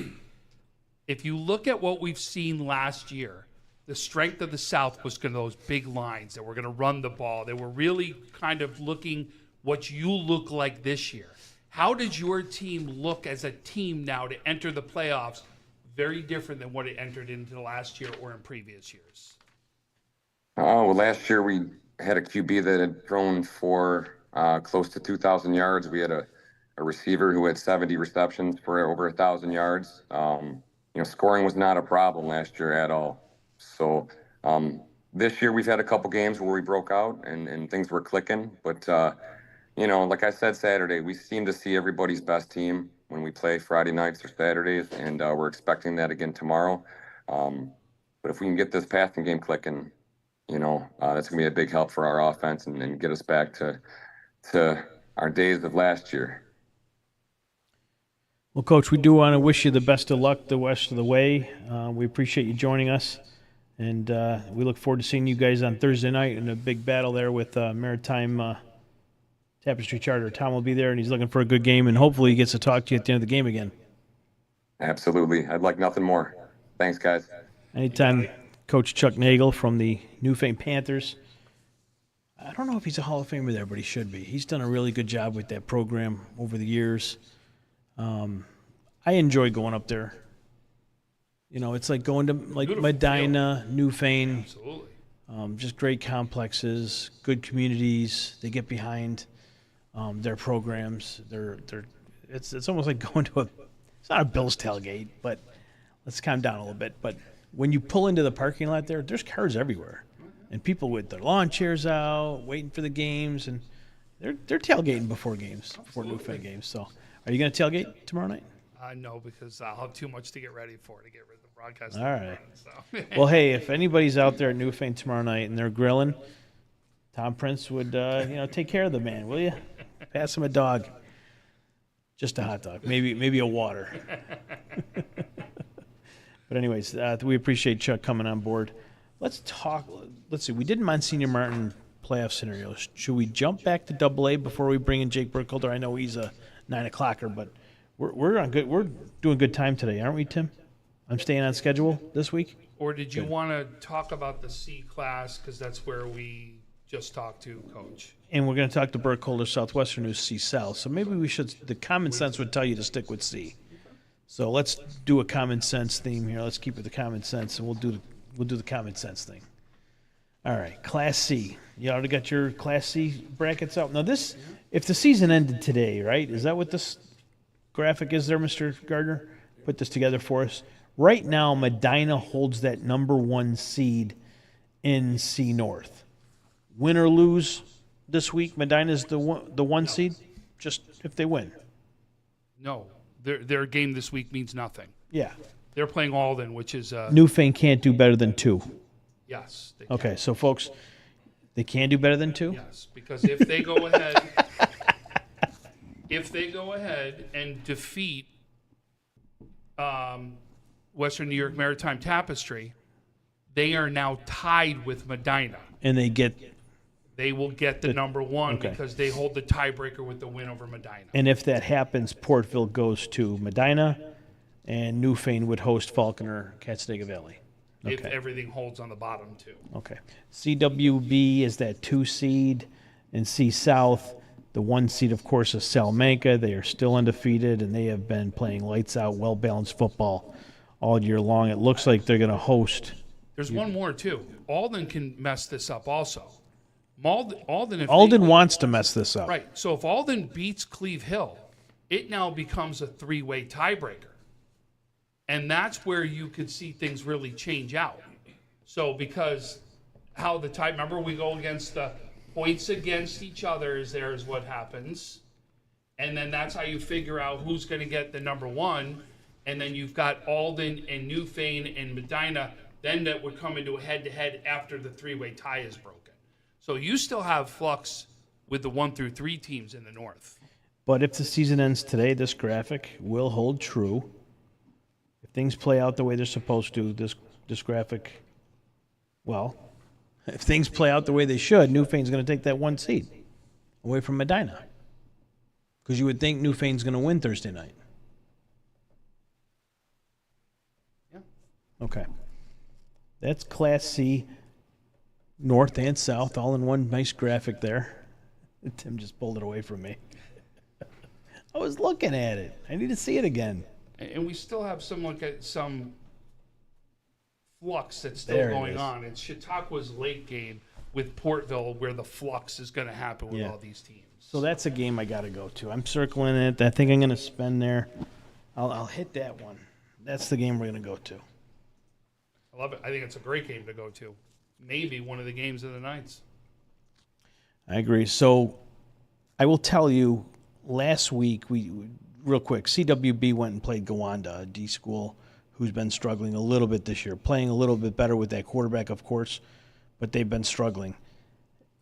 If you look at what we've seen last year, the strength of the South was going to those big lines that were going to run the ball. They were really kind of looking what you look like this year. How did your team look as a team now to enter the playoffs very different than what it entered into last year or in previous years? Well, last year we had a QB that had thrown for close to 2,000 yards. We had a receiver who had 70 receptions for over 1,000 yards. Scoring was not a problem last year at all. So this year we've had a couple games where we broke out and things were clicking. But, like I said Saturday, we seem to see everybody's best team when we play Friday nights or Saturdays, and we're expecting that again tomorrow. But if we can get this passing game clicking, that's going to be a big help for our offense and get us back to our days of last year. Well, Coach, we do want to wish you the best of luck the rest of the way. We appreciate you joining us, and we look forward to seeing you guys on Thursday night in a big battle there with Maritime Tapestry Charter. Tom will be there, and he's looking for a good game, and hopefully he gets to talk to you at the end of the game again. Absolutely. I'd like nothing more. Thanks, guys. Anytime. Coach Chuck Nagel from the Newfane Panthers. I don't know if he's a Hall of Famer there, but he should be. He's done a really good job with that program over the years. I enjoy going up there. It's like going to Medina, Newfane. Absolutely. Just great complexes, good communities. They get behind their programs. It's almost like going to it's not a Bills tailgate, but let's calm down a little bit. But when you pull into the parking lot there's cars everywhere, and people with their lawn chairs out, waiting for the games, and they're tailgating before Newfane games. So, are you going to tailgate tomorrow night? No, because I'll have too much to get ready for to get rid of the broadcast. All right. Well, hey, if anybody's out there at Newfane tomorrow night and they're grilling, Tom Prince would, take care of the man, will you? Pass him a dog. Just a hot dog, maybe a water. But anyways, we appreciate Chuck coming on board. Let's see, we did Monsignor Martin playoff scenarios. Should we jump back to AA before we bring in Jake Burkholder? I know he's a 9 o'clocker, but we're on good. We're doing good time today, aren't we, Tim? I'm staying on schedule this week. Or did you want to talk about the C class, because that's where we just talked to Coach? And we're going to talk to Burkholder Southwestern, who's C South. So maybe we should. The common sense would tell you to stick with C. So let's do a common sense theme here. Let's keep with the common sense, and we'll do the common sense thing. All right, Class C. You already got your Class C brackets out. Now this, if the season ended today, right? Is that what this graphic is there, Mr. Gardner? Put this together for us. Right now, Medina holds that number 1 seed in C North. Win or lose this week, Medina's the one seed. Just if they win. No, their game this week means nothing. Yeah. They're playing Alden, which is Newfane can't do better than 2. Yes. Okay, so folks, they can do better than 2? Yes, because if they go ahead, and defeat Western New York Maritime Tapestry, they are now tied with Medina. And they will get the number 1 okay. because they hold the tiebreaker with the win over Medina. And if that happens, Portville goes to Medina, and Newfane would host Falconer, Catsadega Valley. Okay. If everything holds on the bottom, too. Okay. CWB is that 2 seed, and C South, the 1 seed, of course, is Salamanca. They are still undefeated, and they have been playing lights out, well-balanced football all year long. It looks like they're going to host There's one more too. Alden can mess this up also. Alden wants to mess this up. Right. So if Alden beats Cleve Hill, it now becomes a 3-way tiebreaker. And that's where you could see things really change out. So because how the tie, remember we go against the points against each other is what happens. And then that's how you figure out who's going to get the number one. And then you've got Alden and Newfane and Medina, then that would come into a head-to-head after the 3-way tie is broken. So you still have flux with the 1 through 3 teams in the North. But if the season ends today, this graphic will hold true. If things play out the way they're supposed to, this graphic, well, if things play out the way they should, Newfane's going to take that 1 seed away from Medina. Because you would think Newfane's going to win Thursday night. Yeah. Okay. That's Class C, North and South, all in one nice graphic there. Tim just pulled it away from me. I was looking at it. I need to see it again. And we still have some flux that's still There it going is. on. It's Chautauqua's late game with Portville where the flux is going to happen with all these teams. So that's a game I got to go to. I'm circling it. I think I'm going to spend there. I'll hit that one. That's the game we're going to go to. I love it. I think it's a great game to go to. Maybe one of the games of the nights. I agree. So I will tell you, last week, real quick, CWB went and played Gowanda, a D school who's been struggling a little bit this year, playing a little bit better with that quarterback, of course, but they've been struggling.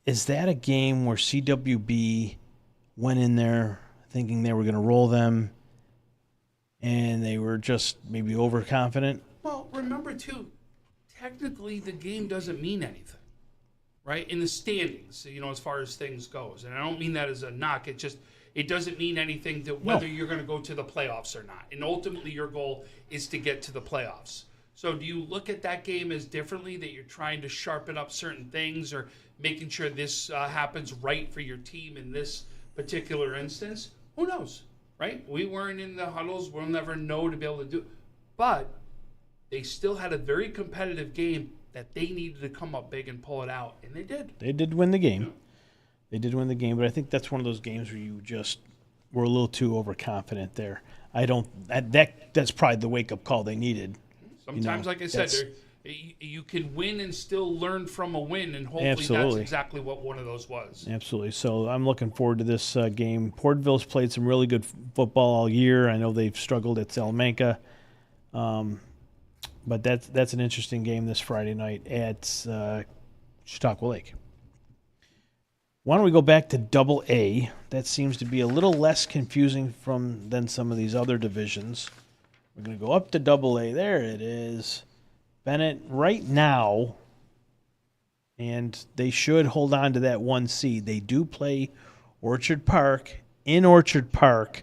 Is that a game where CWB went in there thinking they were going to roll them and they were just maybe overconfident? Well, remember, too, technically the game doesn't mean anything, right? In the standings, as far as things goes. And I don't mean that as a knock. It doesn't mean anything to whether you're going to go to the playoffs or not. And ultimately your goal is to get to the playoffs. So do you look at that game as differently, that you're trying to sharpen up certain things or making sure this happens right for your team in this particular instance? Who knows, right? We weren't in the huddles. We'll never know to be able to do it. But they still had a very competitive game that they needed to come up big and pull it out, and they did. They did win the game. They did win the game, but I think that's one of those games where you just were a little too overconfident there. That's probably the wake-up call they needed. Sometimes, like I said, you can win and still learn from a win, and hopefully Absolutely. that's exactly what one of those was. Absolutely. So I'm looking forward to this game. Portville's played some really good football all year. I know they've struggled at Salamanca. But that's an interesting game this Friday night at Chautauqua Lake. Why don't we go back to Double A? That seems to be a little less confusing than some of these other divisions. We're going to go up to Double A. There it is. Bennett right now, and they should hold on to that 1 seed. They do play Orchard Park in Orchard Park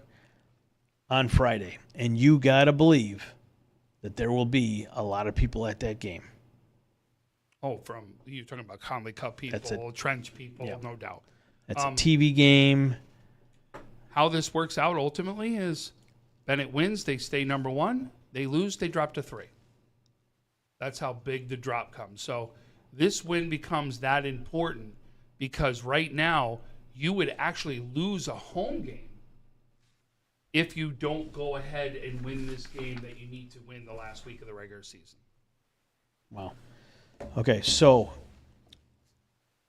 on Friday. And you got to believe that there will be a lot of people at that game. Oh, you're talking about Conley Cup people, Trench people, no doubt. That's a TV game. How this works out ultimately is Bennett wins, they stay number 1. They lose, they drop to 3. That's how big the drop comes. So this win becomes that important because right now you would actually lose a home game if you don't go ahead and win this game that you need to win the last week of the regular season. Wow. Okay, so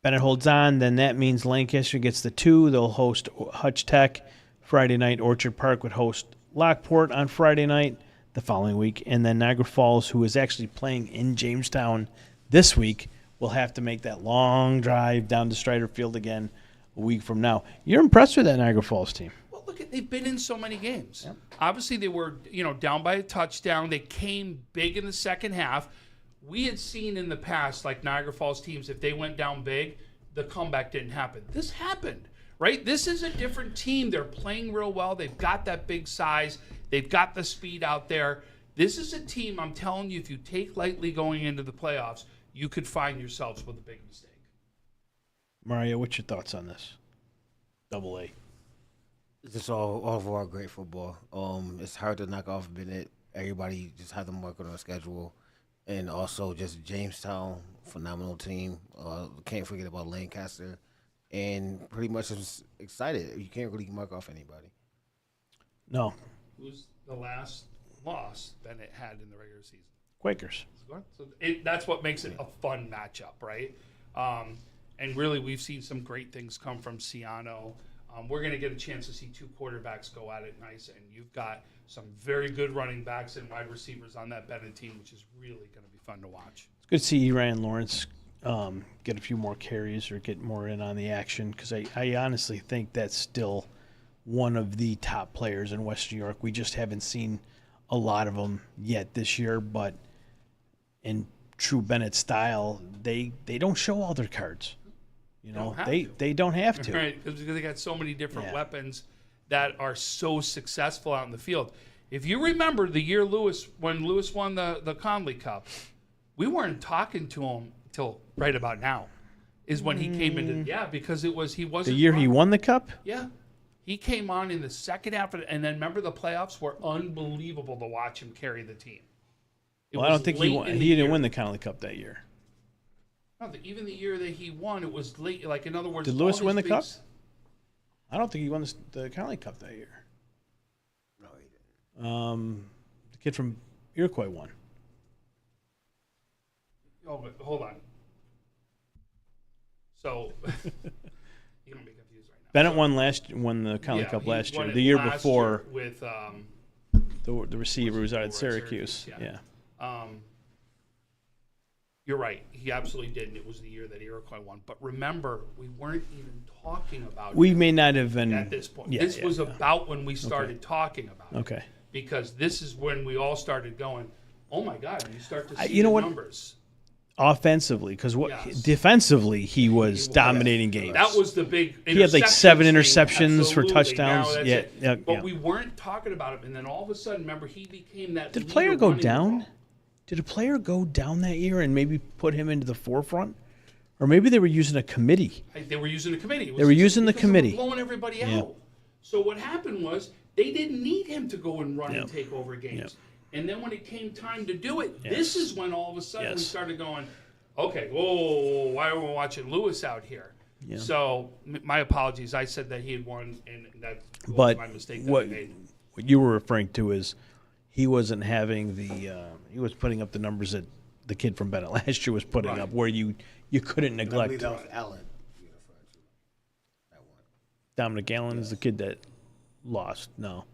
Bennett holds on. Then that means Lancaster gets the 2. They'll host Hutch Tech Friday night. Orchard Park would host Lockport on Friday night the following week. And then Niagara Falls, who is actually playing in Jamestown this week, will have to make that long drive down to Strider Field again a week from now. You're impressed with that Niagara Falls team. Well, look, they've been in so many games. Yep. Obviously, they were down by a touchdown. They came big in the second half. We had seen in the past, like Niagara Falls teams, if they went down big, the comeback didn't happen. This happened, right? This is a different team. They're playing real well. They've got that big size. They've got the speed out there. This is a team, I'm telling you, if you take lightly going into the playoffs, you could find yourselves with a big mistake. Mario, what's your thoughts on this? Double A. It's just all overall great football. It's hard to knock off Bennett. Everybody just had them working on a schedule. and also just Jamestown, phenomenal team. Can't forget about Lancaster, and pretty much just excited. You can't really mark off anybody. No. Who's the last loss Bennett had in the regular season? Quakers. So that's what makes it a fun matchup, right? And really, we've seen some great things come from Ciano. We're going to get a chance to see two quarterbacks go at it nice, and you've got some very good running backs and wide receivers on that Bennett team, which is really going to be fun to watch. It's good to see Ryan Lawrence get a few more carries or get more in on the action, because I honestly think that's still one of the top players in West New York. We just haven't seen a lot of them yet this year, but in true Bennett style, they don't show all their cards. You know, they don't have to. Right, because they got so many different weapons that are so successful out in the field. If you remember the year when Lewis won the Conley Cup, we weren't talking to him till right about now. Is when he came into because he wasn't the year he won the cup. Yeah, he came on in the second half, and then remember the playoffs were unbelievable to watch him carry the team. Well, I don't think he didn't win the Conley Cup that year. No, even the year that he won, it was late. Like, in other words, did Lewis win the cup? I don't think he won the Conley Cup that year. No, he didn't. The kid from Iroquois won. Oh, but hold on. So you're gonna be confused right now. Bennett won the Conley Cup last year. The year before with the receiver who was out at Syracuse. Yeah. You're right. He absolutely did, and it was the year that Iroquois won. But remember, we weren't even talking about We him may not have been at this point. This was about when we started talking about it. Okay. Because this is when we all started going, oh my God, you start to see you know the what? numbers. Offensively, because defensively he was dominating games. That was the big. He had like 7 interceptions for Absolutely. touchdowns. Now, but we weren't talking about him, and then all of a sudden, remember, he became that. Did a player go down? Did a player go down that year and maybe put him into the forefront? Or maybe they were using a committee. They were using a committee. They were using the committee. They were blowing everybody out. So what happened was they didn't need him to go and run and take over games. And then when it came time to do it, this is when all of a sudden we started going, okay, whoa, why are we watching Lewis out here? Yeah. So my apologies. I said that he had won, and that was my mistake that I made. What you were referring to is he wasn't having he was putting up the numbers that the kid from Bennett last year was putting up, where you couldn't neglect. I believe that was Allen. Dominic Allen is the kid that lost. No,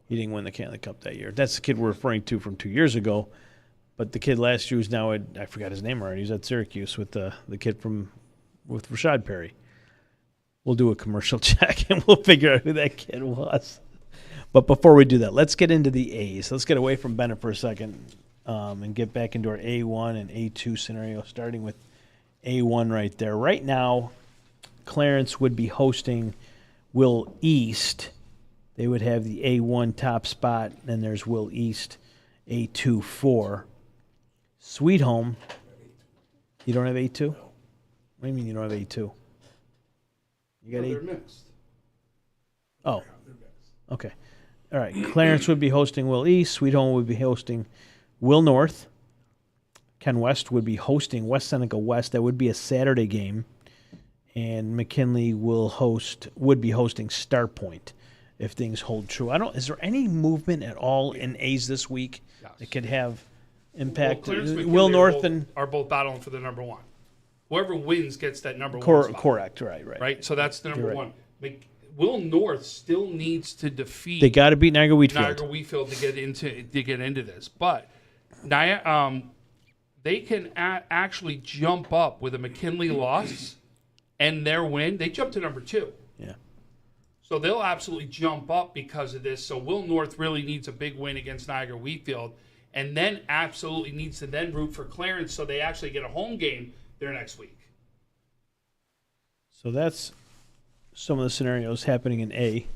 he didn't win the Conley Cup that year. That's the kid we're referring to from 2 years ago. But the kid last year was now I forgot his name already. He's at Syracuse with the kid with Rashad Perry. We'll do a commercial check and we'll figure out who that kid was. But before we do that, let's get into the A's. Let's get away from Bennett for a second and get back into our A1 and A2 scenario, starting with A1 right there. Right now, Clarence would be hosting Will East. They would have the A1 top spot, and there's Will East, A2 4. Sweet Home. You don't have A2? What do you mean you don't have A2? You got they're mixed. Oh. Okay. All right. Clarence would be hosting Will East. Sweet Home would be hosting Will North. Ken West would be hosting West Seneca West. That would be a Saturday game. And McKinley would be hosting Star Point if things hold true. Is there any movement at all in A's this week that could have impact? Will North are both battling for the number one. Whoever wins gets that number one spot. Correct. Right. Right. So that's the number one. Will North still needs to defeat. They got to beat Niagara Wheatfield. Niagara Wheatfield to get into this, but they can actually jump up with a McKinley loss and their win. They jump to number 2. Yeah. So they'll absolutely jump up because of this. So Will North really needs a big win against Niagara Wheatfield, and then absolutely needs to then root for Clarence so they actually get a home game there next week. So that's some of the scenarios happening in A.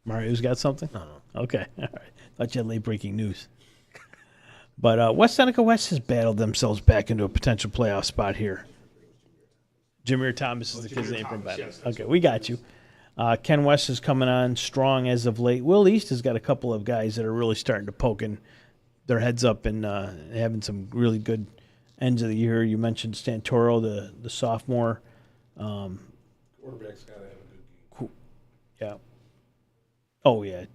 Mario's got something? No. Okay. All right. Thought you had late breaking news. But West Seneca West has battled themselves back into a potential playoff spot here. Jameer Thomas is the kid's name from Bennett. Yes, okay, we got you. Ken West is coming on strong as of late. Will East has got a couple of guys that are really starting to poke in their heads up and having some really good ends of the year. You mentioned Santoro, the sophomore. Quarterback's got to have a good game. Yeah. Oh yeah.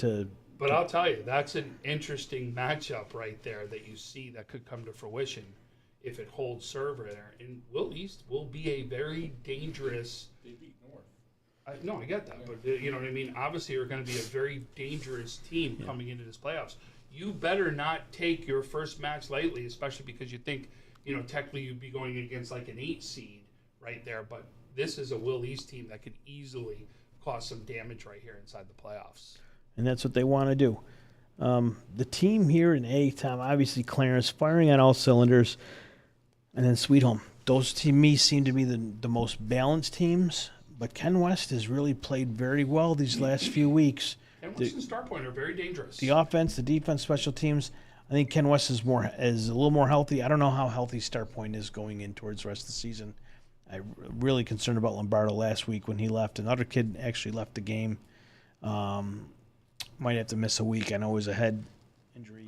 But I'll tell you, that's an interesting matchup right there that you see that could come to fruition if it holds serve there. And Will East will be a very dangerous. They beat North. No, I get that, but you know what I mean. Obviously, you're going to be a very dangerous team coming into this playoffs. You better not take your first match lightly, especially because you think, you know, technically you'd be going against like an 8 seed right there. But this is a Will East team that could easily cause some damage right here inside the playoffs. And that's what they want to do. The team here in A, Tom, obviously Clarence firing on all cylinders, and then Sweet Home. Those to me seem to be the most balanced teams. But Ken West has really played very well these last few weeks. Ken West and Star Point are very dangerous. The offense, the defense, special teams. I think Ken West is a little more healthy. I don't know how healthy Star Point is going in towards the rest of the season. I'm really concerned about Lombardo last week when he left. Another kid actually left the game. Might have to miss a week. I know it was a head injury.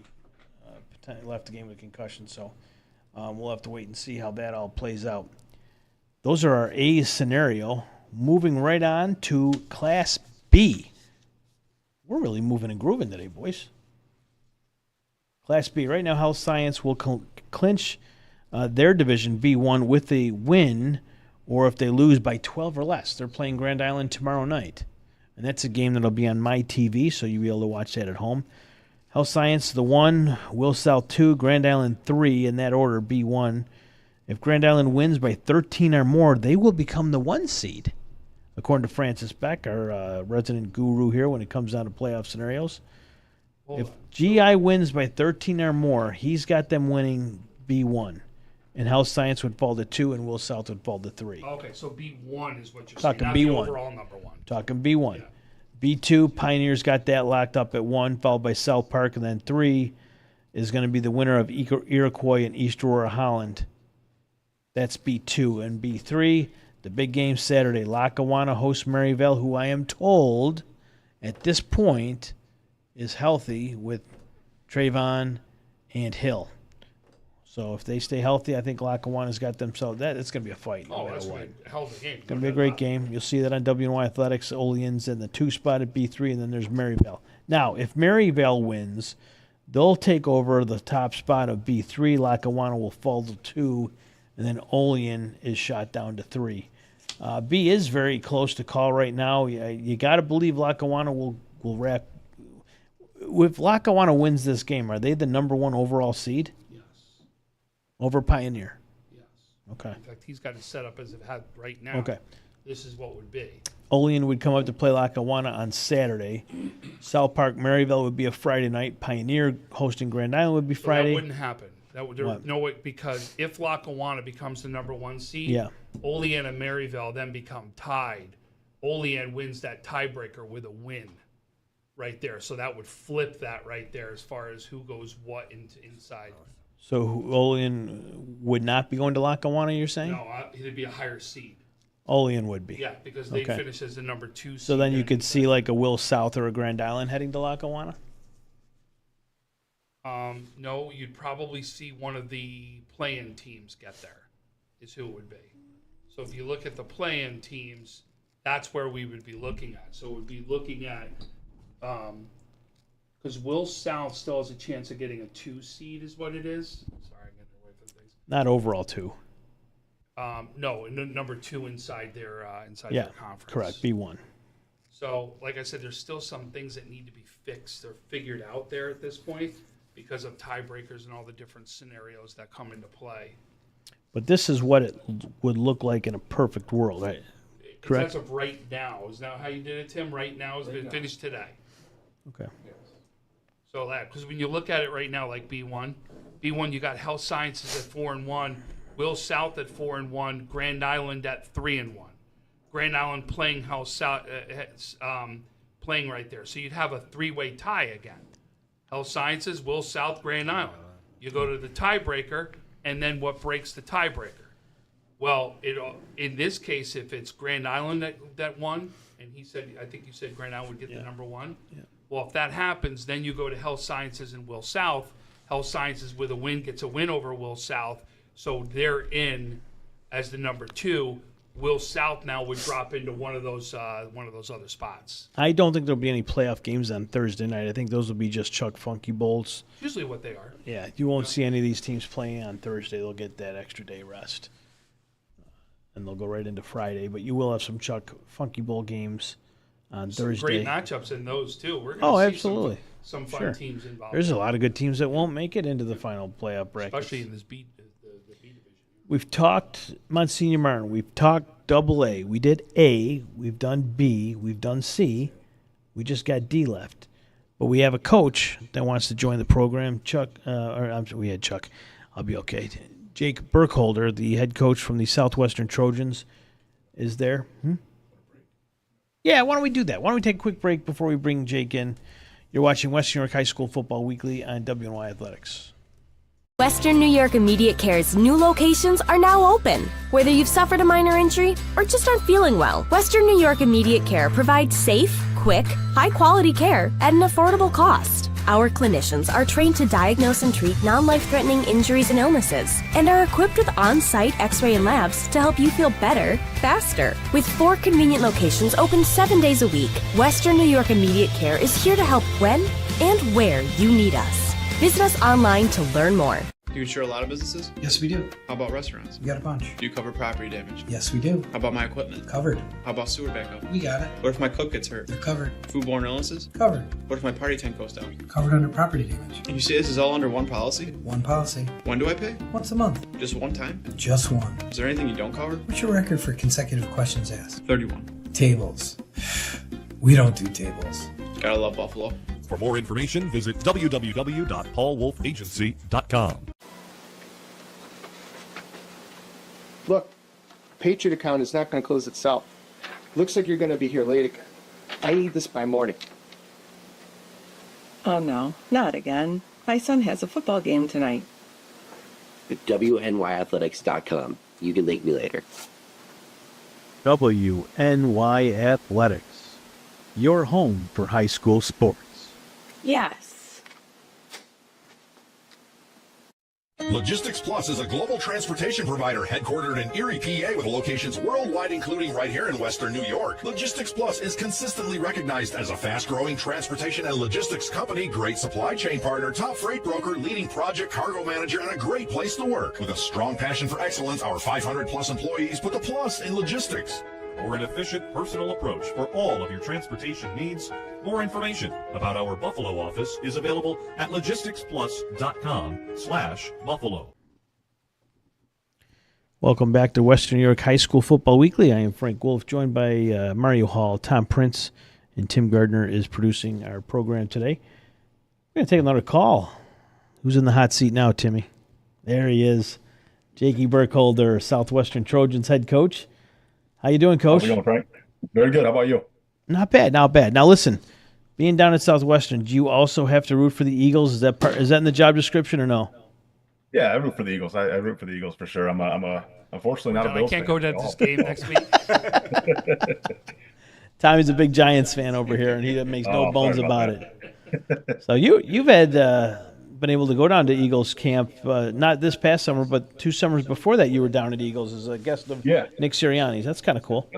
Left the game with a concussion, so we'll have to wait and see how that all plays out. Those are our A scenario. Moving right on to Class B. We're really moving and grooving today, boys. Class B. Right now, Health Science will clinch their division B1 with a win, or if they lose by 12 or less. They're playing Grand Island tomorrow night. And that's a game that'll be on my TV, so you'll be able to watch that at home. Health Science, the 1, Will South 2, Grand Island 3, in that order, B1. If Grand Island wins by 13 or more, they will become the 1 seed, according to Francis Beck, our resident guru here when it comes down to playoff scenarios. If GI wins by 13 or more, he's got them winning B1. And Health Science would fall to 2, and Will South would fall to 3. Okay, so B1 is what you're Talking saying, not B1. the overall number 1. Talking B1. Yeah. B2, Pioneers got that locked up at 1, followed by South Park, and then 3 is going to be the winner of Iroquois and East Aurora Holland. That's B2. And B3, the big game Saturday, Lackawanna hosts Maryvale, who I am told at this point is healthy with Trayvon and Hill. So if they stay healthy, I think Lackawanna's got themselves. It's going to be a fight. Oh, that's going to be a hell of a game. It's going to be a great game. You'll see that on WNY Athletics. Olean's in the 2 spot at B3, and then there's Maryvale. Now, if Maryvale wins, they'll take over the top spot of B3. Lackawanna will fall to 2, and then Olean is shot down to 3. B is very close to call right now. You got to believe Lackawanna will wrap. If Lackawanna wins this game, are they the number 1 overall seed? Yes. Over Pioneer? Yes. Okay. In fact, he's got it set up as it had right now. Okay. This is what would be. Olean would come up to play Lackawanna on Saturday. South Park, Maryvale would be a Friday night. Pioneer hosting Grand Island would be Friday. So that wouldn't happen. That would What? no way, because if Lackawanna becomes the number 1 seed, Yeah. Olean and Maryvale then become tied. Olean wins that tiebreaker with a win right there. So that would flip that right there as far as who goes what inside. So Olean would not be going to Lackawanna, you're saying? No, it'd be a higher seed. Olean would be. Yeah, because they Okay. finish as the number 2 seed. So then you could see like a Will South or a Grand Island heading to Lackawanna? No, you'd probably see one of the play-in teams get there, is who it would be. So if you look at the play-in teams, that's where we would be looking at. So we'd be looking at, because Will South still has a chance of getting a 2 seed, is what it is. Sorry, I'm getting away from things. Not overall 2. No, number 2 inside their Yeah, conference. correct. B1. So, like I said, there's still some things that need to be fixed or figured out there at this point because of tiebreakers and all the different scenarios that come into play. But this is what it would look like in a perfect world, right? Correct? As of right now. Is that how you did it, Tim? Right now has been finished today. Okay. So that, because when you look at it right now, like B1, you got Health Sciences at 4-1, Will South at 4-1, Grand Island at 3-1. Grand Island playing Health South, playing right there. So you'd have a 3-way tie again. Health Sciences, Will South, Grand Island. You go to the tiebreaker, and then what breaks the tiebreaker? Well, in this case, if it's Grand Island that won, and I think you said Grand Island would get the number 1. Yeah. Well, if that happens, then you go to Health Sciences and Will South, Health Sciences with a win gets a win over Will South, so they're in as the number 2. Will South now would drop into one of those other spots. I don't think there'll be any playoff games on Thursday night. I think those will be just Chuck Funky Bowls. Usually what they are. Yeah, you won't see any of these teams playing on Thursday. They'll get that extra day rest. And they'll go right into Friday. But you will have some Chuck Funky Bowl games on Thursday. Great matchups in those, too. We're going to see absolutely. some fun teams involved. There's a lot of good teams that won't make it into the final playoff bracket. Especially in this the B division. We've talked Monsignor Martin. We've talked AA. We did A. We've done B. We've done C. We just got D left. But we have a coach that wants to join the program. We had Chuck. I'll be okay. Jake Burkholder, the head coach from the Southwestern Trojans, is there. Yeah, why don't we do that? Why don't we take a quick break before we bring Jake in? You're watching Western New York High School Football Weekly on WNY Athletics. Western New York Immediate Care's new locations are now open. Whether you've suffered a minor injury or just aren't feeling well, Western New York Immediate Care provides safe, quick, high-quality care at an affordable cost. Our clinicians are trained to diagnose and treat non-life-threatening injuries and illnesses and are equipped with on-site x-ray and labs to help you feel better, faster. With 4 convenient locations open 7 days a week, Western New York Immediate Care is here to help when and where you need us. Visit us online to learn more. Do you insure a lot of businesses? Yes, we do. How about restaurants? We got a bunch. Do you cover property damage? Yes, we do. How about my equipment? Covered. How about sewer backup? We got it. What if my cook gets hurt? They're covered. Foodborne illnesses? Covered. What if my party tent goes down? Covered under property damage. And you say this is all under one policy? One policy. When do I pay? Once a month. Just one time? Just one. Is there anything you don't cover? What's your record for consecutive questions asked? 31. Tables. We don't do tables. Gotta love Buffalo. For more information, visit www.paulwolfagency.com. Look, Patriot account is not going to close itself. Looks like you're going to be here late again. I need this by morning. Oh no, not again. My son has a football game tonight. At WNYathletics.com. You can link me later. WNY Athletics, your home for high school sports. Yes. Logistics Plus is a global transportation provider headquartered in Erie, PA, with locations worldwide, including right here in Western New York. Logistics Plus is consistently recognized as a fast-growing transportation and logistics company, great supply chain partner, top freight broker, leading project cargo manager, and a great place to work. With a strong passion for excellence, our 500-plus employees put the plus in logistics. For an efficient, personal approach for all of your transportation needs, more information about our Buffalo office is available at logisticsplus.com/Buffalo. Welcome back to Western New York High School Football Weekly. I am Frank Wolf, joined by Mario Hall, Tom Prince, and Tim Gardner is producing our program today. We're going to take another call. Who's in the hot seat now, Timmy? There he is. Jakey Burkholder, Southwestern Trojans head coach. How you doing, Coach? How's it going, Frank? Very good. How about you? Not bad, not bad. Now listen, being down at Southwestern, do you also have to root for the Eagles? Is that in the job description or no? Yeah, I root for the Eagles. I root for the Eagles for sure. I'm unfortunately not a Bills fan. I can't go to this game next week. Tommy's a big Giants fan over here, and he makes no bones about it. So you've had been able to go down to Eagles camp, not this past summer, but 2 summers before that. You were down at Eagles as a guest of Nick Sirianni's. That's kind of cool.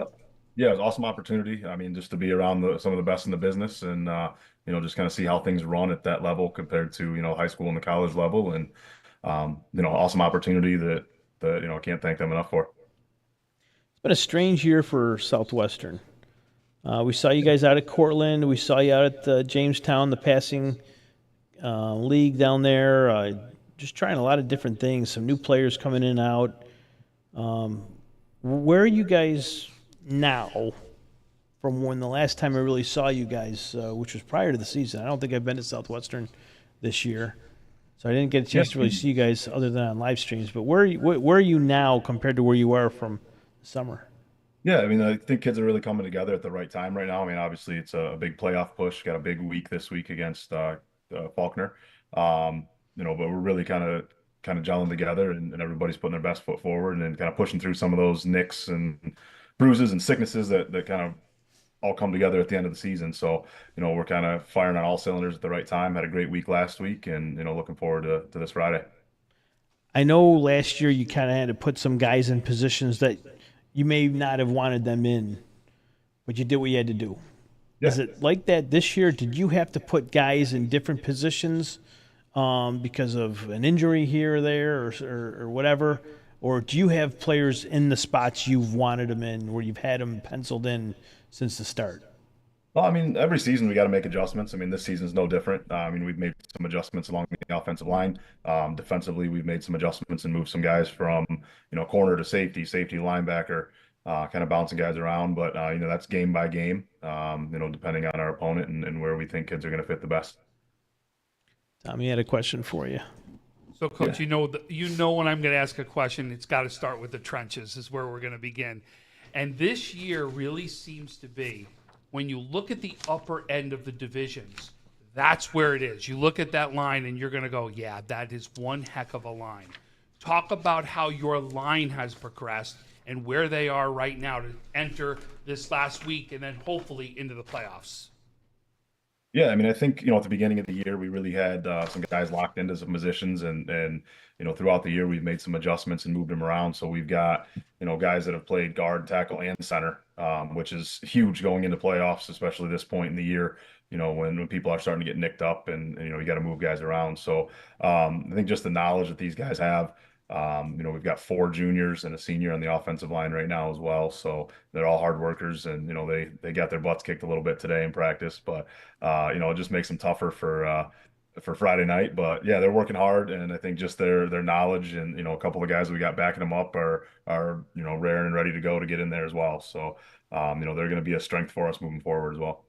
Yeah, it was an awesome opportunity. I mean, just to be around some of the best in the business, and just kind of see how things run at that level compared to high school and the college level, and awesome opportunity that I can't thank them enough for. It's been a strange year for Southwestern. We saw you guys out at Cortland. We saw you out at Jamestown, the passing league down there. Just trying a lot of different things. Some new players coming in and out. Where are you guys now from when the last time I really saw you guys, which was prior to the season? I don't think I've been to Southwestern this year, so I didn't get a chance to really see you guys other than on live streams. But where are you now compared to where you were from the summer? Yeah, I mean, I think kids are really coming together at the right time right now. I mean, obviously it's a big playoff push. Got a big week this week against Faulkner, but we're really kind of gelling together, and everybody's putting their best foot forward and kind of pushing through some of those nicks and bruises and sicknesses that kind of all come together at the end of the season. So, we're kind of firing on all cylinders at the right time. Had a great week last week, and looking forward to this Friday. I know last year you kind of had to put some guys in positions that you may not have wanted them in, but you did what you had to do. Yeah. Is it like that this year? Did you have to put guys in different positions because of an injury here or there or whatever? Or do you have players in the spots you've wanted them in, where you've had them penciled in since the start? Well, I mean, every season we got to make adjustments. I mean, this season's no different. We've made some adjustments along the offensive line. Defensively, we've made some adjustments and moved some guys from, corner to safety to linebacker, kind of bouncing guys around. But, that's game by game, depending on our opponent and where we think kids are going to fit the best. Tommy had a question for you. So, Coach, you know when I'm going to ask a question, it's got to start with the trenches is where we're going to begin. And this year really seems to be, when you look at the upper end of the divisions, that's where it is. You look at that line and you're going to go, yeah, that is one heck of a line. Talk about how your line has progressed and where they are right now to enter this last week and then hopefully into the playoffs. Yeah, I mean, I think, at the beginning of the year, we really had some guys locked into some positions and throughout the year, we've made some adjustments and moved them around. So we've got, guys that have played guard, tackle, and center, which is huge going into playoffs, especially this point in the year, when people are starting to get nicked up and, you got to move guys around. So I think just the knowledge that these guys have, we've got 4 juniors and a senior on the offensive line right now as well. So they're all hard workers and, they got their butts kicked a little bit today in practice, but, it just makes them tougher for Friday night. But yeah, they're working hard. And I think just their knowledge and, a couple of guys we got backing them up are, rare and ready to go to get in there as well. So, they're going to be a strength for us moving forward as well.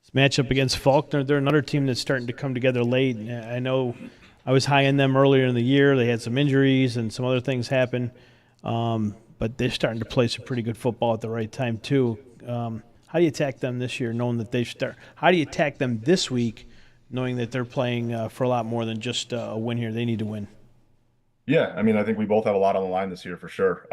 This matchup against Faulkner, they're another team that's starting to come together late. I know I was high on them earlier in the year. They had some injuries and some other things happen, but they're starting to play some pretty good football at the right time too. How do you attack them this year, knowing that they start? How do you attack them this week, knowing that they're playing for a lot more than just a win here? They need to win. Yeah, I mean, I think we both have a lot on the line this year for sure.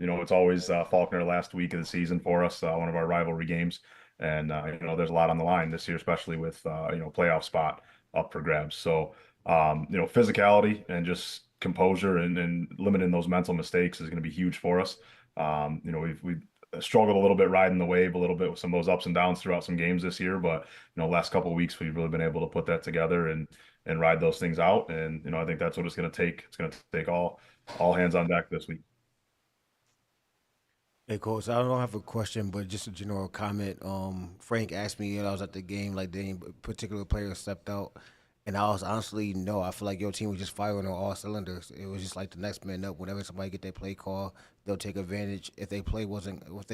It's always Faulkner last week of the season for us, one of our rivalry games, and there's a lot on the line this year, especially with playoff spot up for grabs. So. Physicality and just composure and limiting those mental mistakes is going to be huge for us. We've struggled a little bit riding the wave a little bit with some of those ups and downs throughout some games this year, but last couple of weeks we've really been able to put that together and ride those things out. And I think that's what it's going to take. It's going to take all hands on deck this week. Hey, Coach, I don't have a question, but just a general comment. Frank asked me when I was at the game, like, did any particular player stepped out? And I was honestly, no, I feel like your team was just firing on all cylinders. It was just like the next man up. Whenever somebody get their play call, they'll take advantage. If their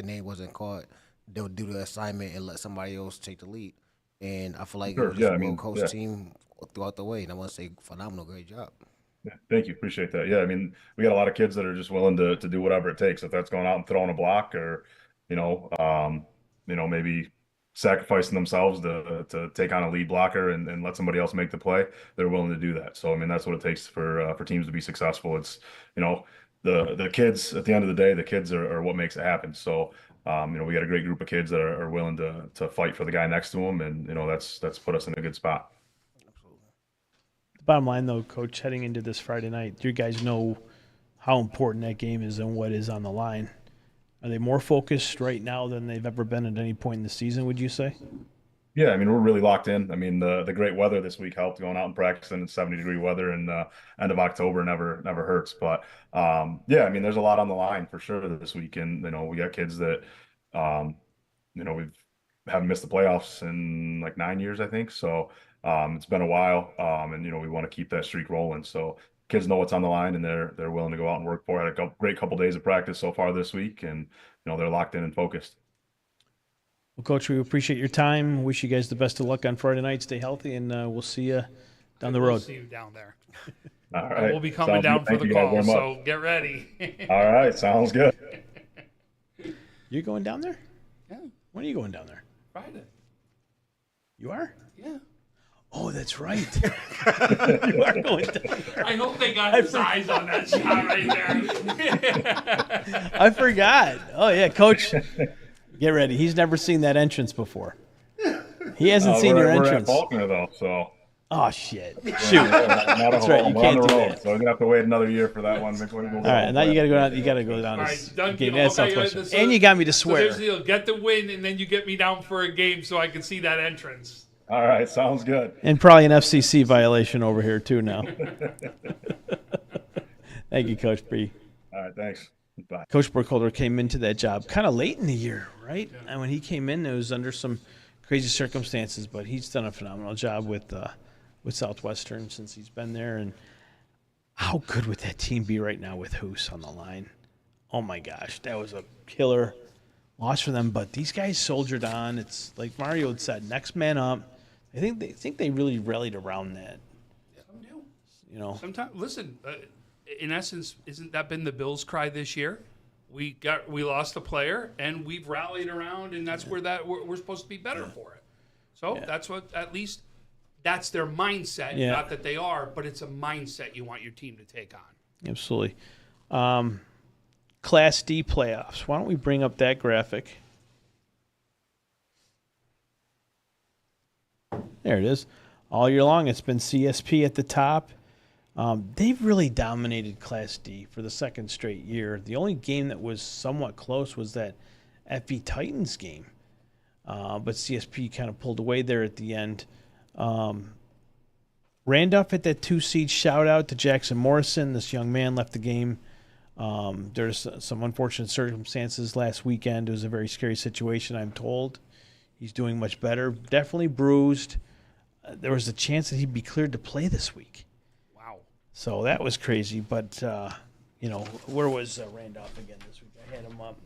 name wasn't called, they'll do the assignment and let somebody else take the lead. And I feel like it was just a well-coached team throughout the way. And I want to say phenomenal, great job. Yeah, thank you. Appreciate that. Yeah, I mean, we got a lot of kids that are just willing to do whatever it takes. If that's going out and throwing a block or, maybe sacrificing themselves to take on a lead blocker and let somebody else make the play, they're willing to do that. So, I mean, that's what it takes for teams to be successful. It's, the kids at the end of the day, the kids are what makes it happen. So, we got a great group of kids that are willing to fight for the guy next to them. And, that's put us in a good spot. The bottom line though, Coach, heading into this Friday night, you guys know how important that game is and what is on the line. Are they more focused right now than they've ever been at any point in the season, would you say? Yeah, I mean, we're really locked in. I mean, the great weather this week helped. Going out and practicing in 70-degree weather in end of October never hurts. But, yeah, I mean, there's a lot on the line for sure this week. And, we got kids that, we haven't missed the playoffs in like 9 years, I think. So it's been a while. And, we want to keep that streak rolling. So kids know what's on the line and they're willing to go out and work for it. Had a great couple days of practice so far this week, and they're locked in and focused. Well, Coach, we appreciate your time. Wish you guys the best of luck on Friday night. Stay healthy, and we'll see you down the road. We'll see you down there. All right. We'll be coming down for the call, so get ready. All right, sounds good. You're going down there? Yeah. When are you going down there? Friday. You are? Yeah. Oh, that's right. You are going down there. I hope they got his eyes on that shot right there. I forgot. Oh, yeah, Coach. Get ready. He's never seen that entrance before. He hasn't seen your entrance. We're at Faulkner, though, so. Oh, shit. Yeah, Shoot. That's right. You can't do that. So we're going to have to wait another year for that one. All right, now you got to go down. You got to go down. All right, done game. deal. That's Okay, Southwestern. so- And you got me to So swear. there's the deal. Get the win, and then you get me down for a game so I can see that entrance. All right, sounds good. And probably an FCC violation over here, too, now. Thank you, Coach B. All right, thanks. Bye. Coach Burkholder came into that job kind of late in the year, right? Yeah. And when he came in, it was under some crazy circumstances, but he's done a phenomenal job with Southwestern since he's been there. And how good would that team be right now with Hoos on the line? Oh, my gosh. That was a killer loss for them. But these guys soldiered on. It's like Mario had said, next man up. I think they really rallied around that. Some do. You know. Sometimes, listen, in essence, isn't that been the Bills' cry this year? We lost a player, and we've rallied around, and that's where we're supposed to be better for it. So that's what, at least that's their mindset. Yeah. Not that they are, but it's a mindset you want your team to take on. Absolutely. Class D playoffs. Why don't we bring up that graphic? There it is. All year long, it's been CSP at the top. They've really dominated Class D for the second straight year. The only game that was somewhat close was that FV Titans game. But CSP kind of pulled away there at the end. Randolph at that 2 seed. Shout out to Jackson Morrison. This young man left the game. There's some unfortunate circumstances last weekend. It was a very scary situation, I'm told. He's doing much better. Definitely bruised. There was a chance that he'd be cleared to play this week. Wow. So that was crazy. But, where was Randolph again this week? I had him up.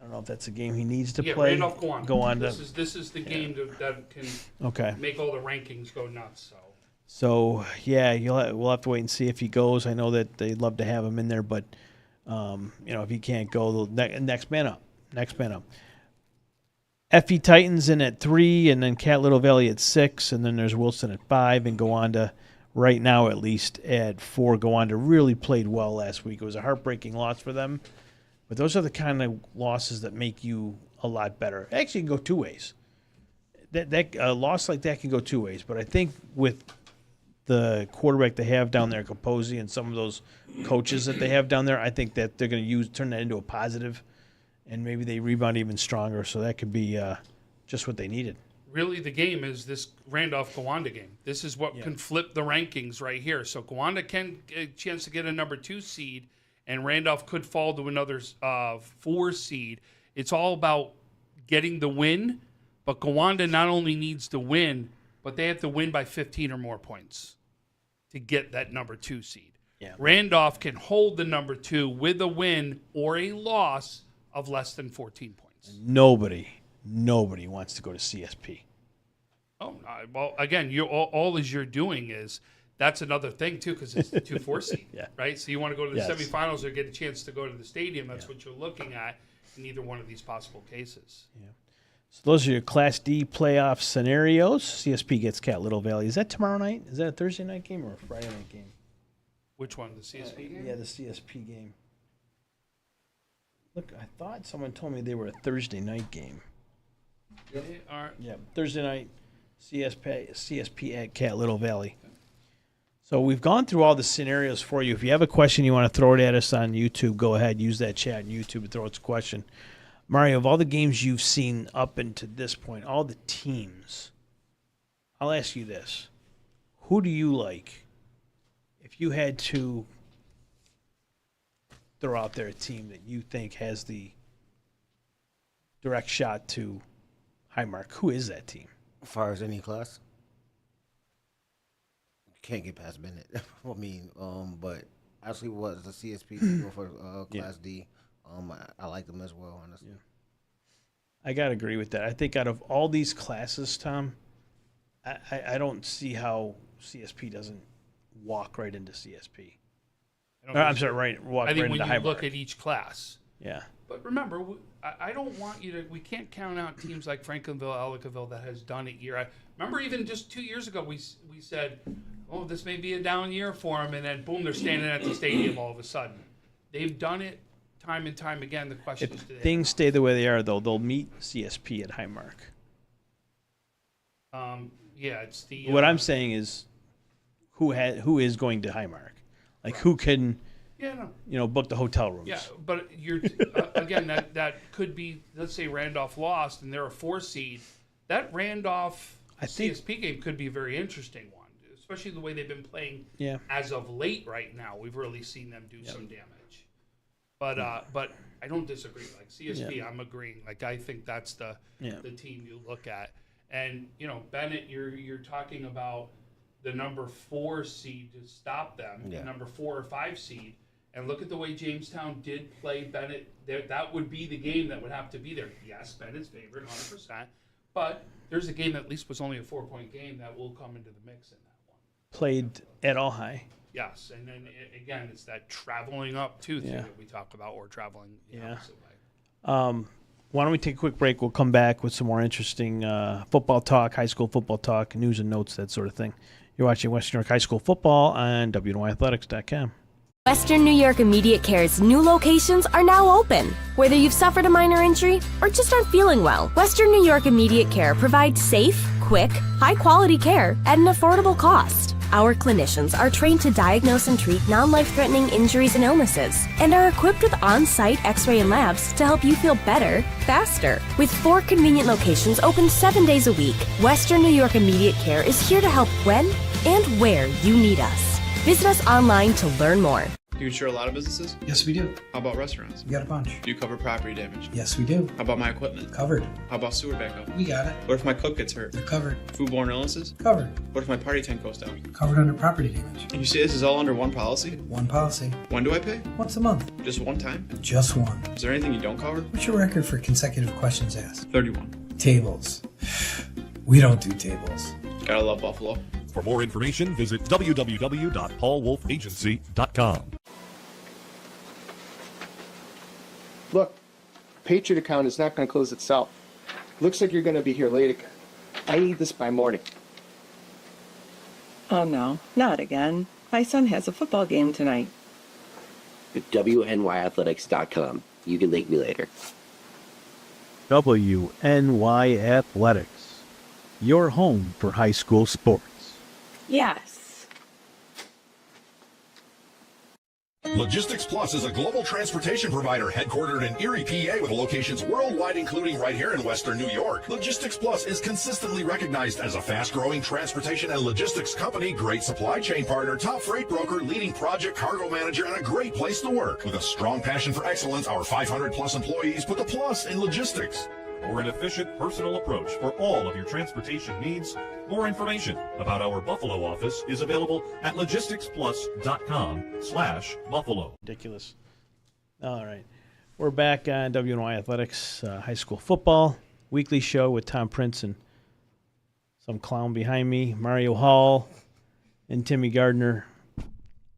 I don't know if that's a game he needs to play. Randolph, go on. to, this is the game that can make all the rankings go nuts. So we'll have to wait and see if he goes. I know that they'd love to have him in there, but if he can't go, next man up. FE Titans in at 3, and then Cat Little Valley at 6, and then there's Wilson at 5, and go on to right now at least at 4. Go on to really played well last week. It was a heartbreaking loss for them, but those are the kind of losses that make you a lot better. Actually, it can go two ways. That a loss like that can go two ways, but I think with the quarterback they have down there, Capozzi, and some of those coaches that they have down there, I think that they're going to turn that into a positive, and maybe they rebound even stronger. So that could be just what they needed. Really, the game is this Randolph-Gowanda game. This is what can flip the rankings right here. So Gowanda can get a chance to get a number 2 seed, and Randolph could fall to another 4 seed. It's all about getting the win, but Gowanda not only needs to win, but they have to win by 15 or more points to get that number 2 seed. Yeah. Randolph can hold the number 2 with a win or a loss of less than 14 points. Nobody wants to go to CSP. Oh, well, again, all you're doing is that's another thing, too, because it's the 2-4 seed, right? So you want to go to the semifinals or get a chance to go to the stadium. That's what you're looking at in either one of these possible cases. Yeah. So those are your Class D playoff scenarios. CSP gets Cat Little Valley. Is that tomorrow night? Is that a Thursday night game or a Friday night game? Which one, the CSP game? Yeah, the CSP game. Look, I thought someone told me they were a Thursday night game. Yep. They are. Yeah, Thursday night, CSP at Cat Little Valley. So we've gone through all the scenarios for you. If you have a question you want to throw it at us on YouTube, go ahead. Use that chat on YouTube and throw us a question. Mario, of all the games you've seen up until this point, all the teams, I'll ask you this. Who do you like if you had to throw out there a team that you think has the direct shot to Highmark? Who is that team? As far as any class? Can't get past Bennett. I mean, but actually was the CSP go for Class D. I like them as well, honestly. Yeah. I got to agree with that. I think out of all these classes, Tom, I don't see how CSP doesn't walk right into CSP. Walk I right think into when you Highmark. look at each class. Yeah. But remember, I don't want you to. We can't count out teams like Franklinville, Ellicottville that has done it year. Remember, even just 2 years ago, we said, "Oh, this may be a down year for them," and then boom, they're standing at the stadium all of a sudden. They've done it time and time again, the question is, do they Things stay the way they are, though. They'll meet CSP at Highmark. Yeah, it's the. What I'm saying is, who is going to Highmark? Like, who can, book the hotel rooms? Yeah, but you're again that could be, let's say Randolph lost and they're a 4 seed. That Randolph CSP game could be a very interesting one, especially the way they've been playing. Yeah. As of late, right now, we've really seen them do some damage. But I don't disagree. Like CSP, I'm agreeing. Like I think that's the team you look at. And Bennett, you're talking about the number 4 seed to stop them, the number 4 or 5 seed, and look at the way Jamestown did play Bennett. That would be the game that would have to be there. Yes, Bennett's favorite, 100%, but there's a game that at least was only a 4-point game that will come into the mix in that one. Played at all high. Yes, and then again, it's that traveling up too thing that we talk about, or traveling the opposite way. Why don't we take a quick break? We'll come back with some more interesting football talk, high school football talk, news and notes, that sort of thing. You're watching Western New York High School football on WNYathletics.com. Western New York Immediate Care's new locations are now open. Whether you've suffered a minor injury or just aren't feeling well, Western New York Immediate Care provides safe, quick, high-quality care at an affordable cost. Our clinicians are trained to diagnose and treat non-life-threatening injuries and illnesses and are equipped with on-site x-ray and labs to help you feel better, faster. With 4 convenient locations open 7 days a week, Western New York Immediate Care is here to help when and where you need us. Visit us online to learn more. Do you insure a lot of businesses? Yes, we do. How about restaurants? We got a bunch. Do you cover property damage? Yes, we do. How about my equipment? Covered. How about sewer backup? We got it. What if my cook gets hurt? You're covered. Foodborne illnesses? Covered. What if my party tent goes down? Covered under property damage. And you say this is all under one policy? One policy. When do I pay? Once a month. Just one time? Just one. Is there anything you don't cover? What's your record for consecutive questions asked? 31. Tables. We don't do tables. Gotta love Buffalo. For more information, visit www.paulwolfagency.com. Look, Patriot account is not going to close itself. Looks like you're going to be here late again. I need this by morning. Oh no, not again. My son has a football game tonight. WNYathletics.com. You can thank me later. WNY Athletics, your home for high school sports. Yes. Logistics Plus is a global transportation provider headquartered in Erie, PA, with locations worldwide, including right here in Western New York. Logistics Plus is consistently recognized as a fast-growing transportation and logistics company, great supply chain partner, top freight broker, leading project cargo manager, and a great place to work. With a strong passion for excellence, our 500-plus employees put the plus in logistics. For an efficient, personal approach for all of your transportation needs, more information about our Buffalo office is available at logisticsplus.com/Buffalo. Ridiculous. All right. We're back on WNY Athletics, high school football, weekly show with Tom Prince and some clown behind me, Mario Hall and Timmy Gardner.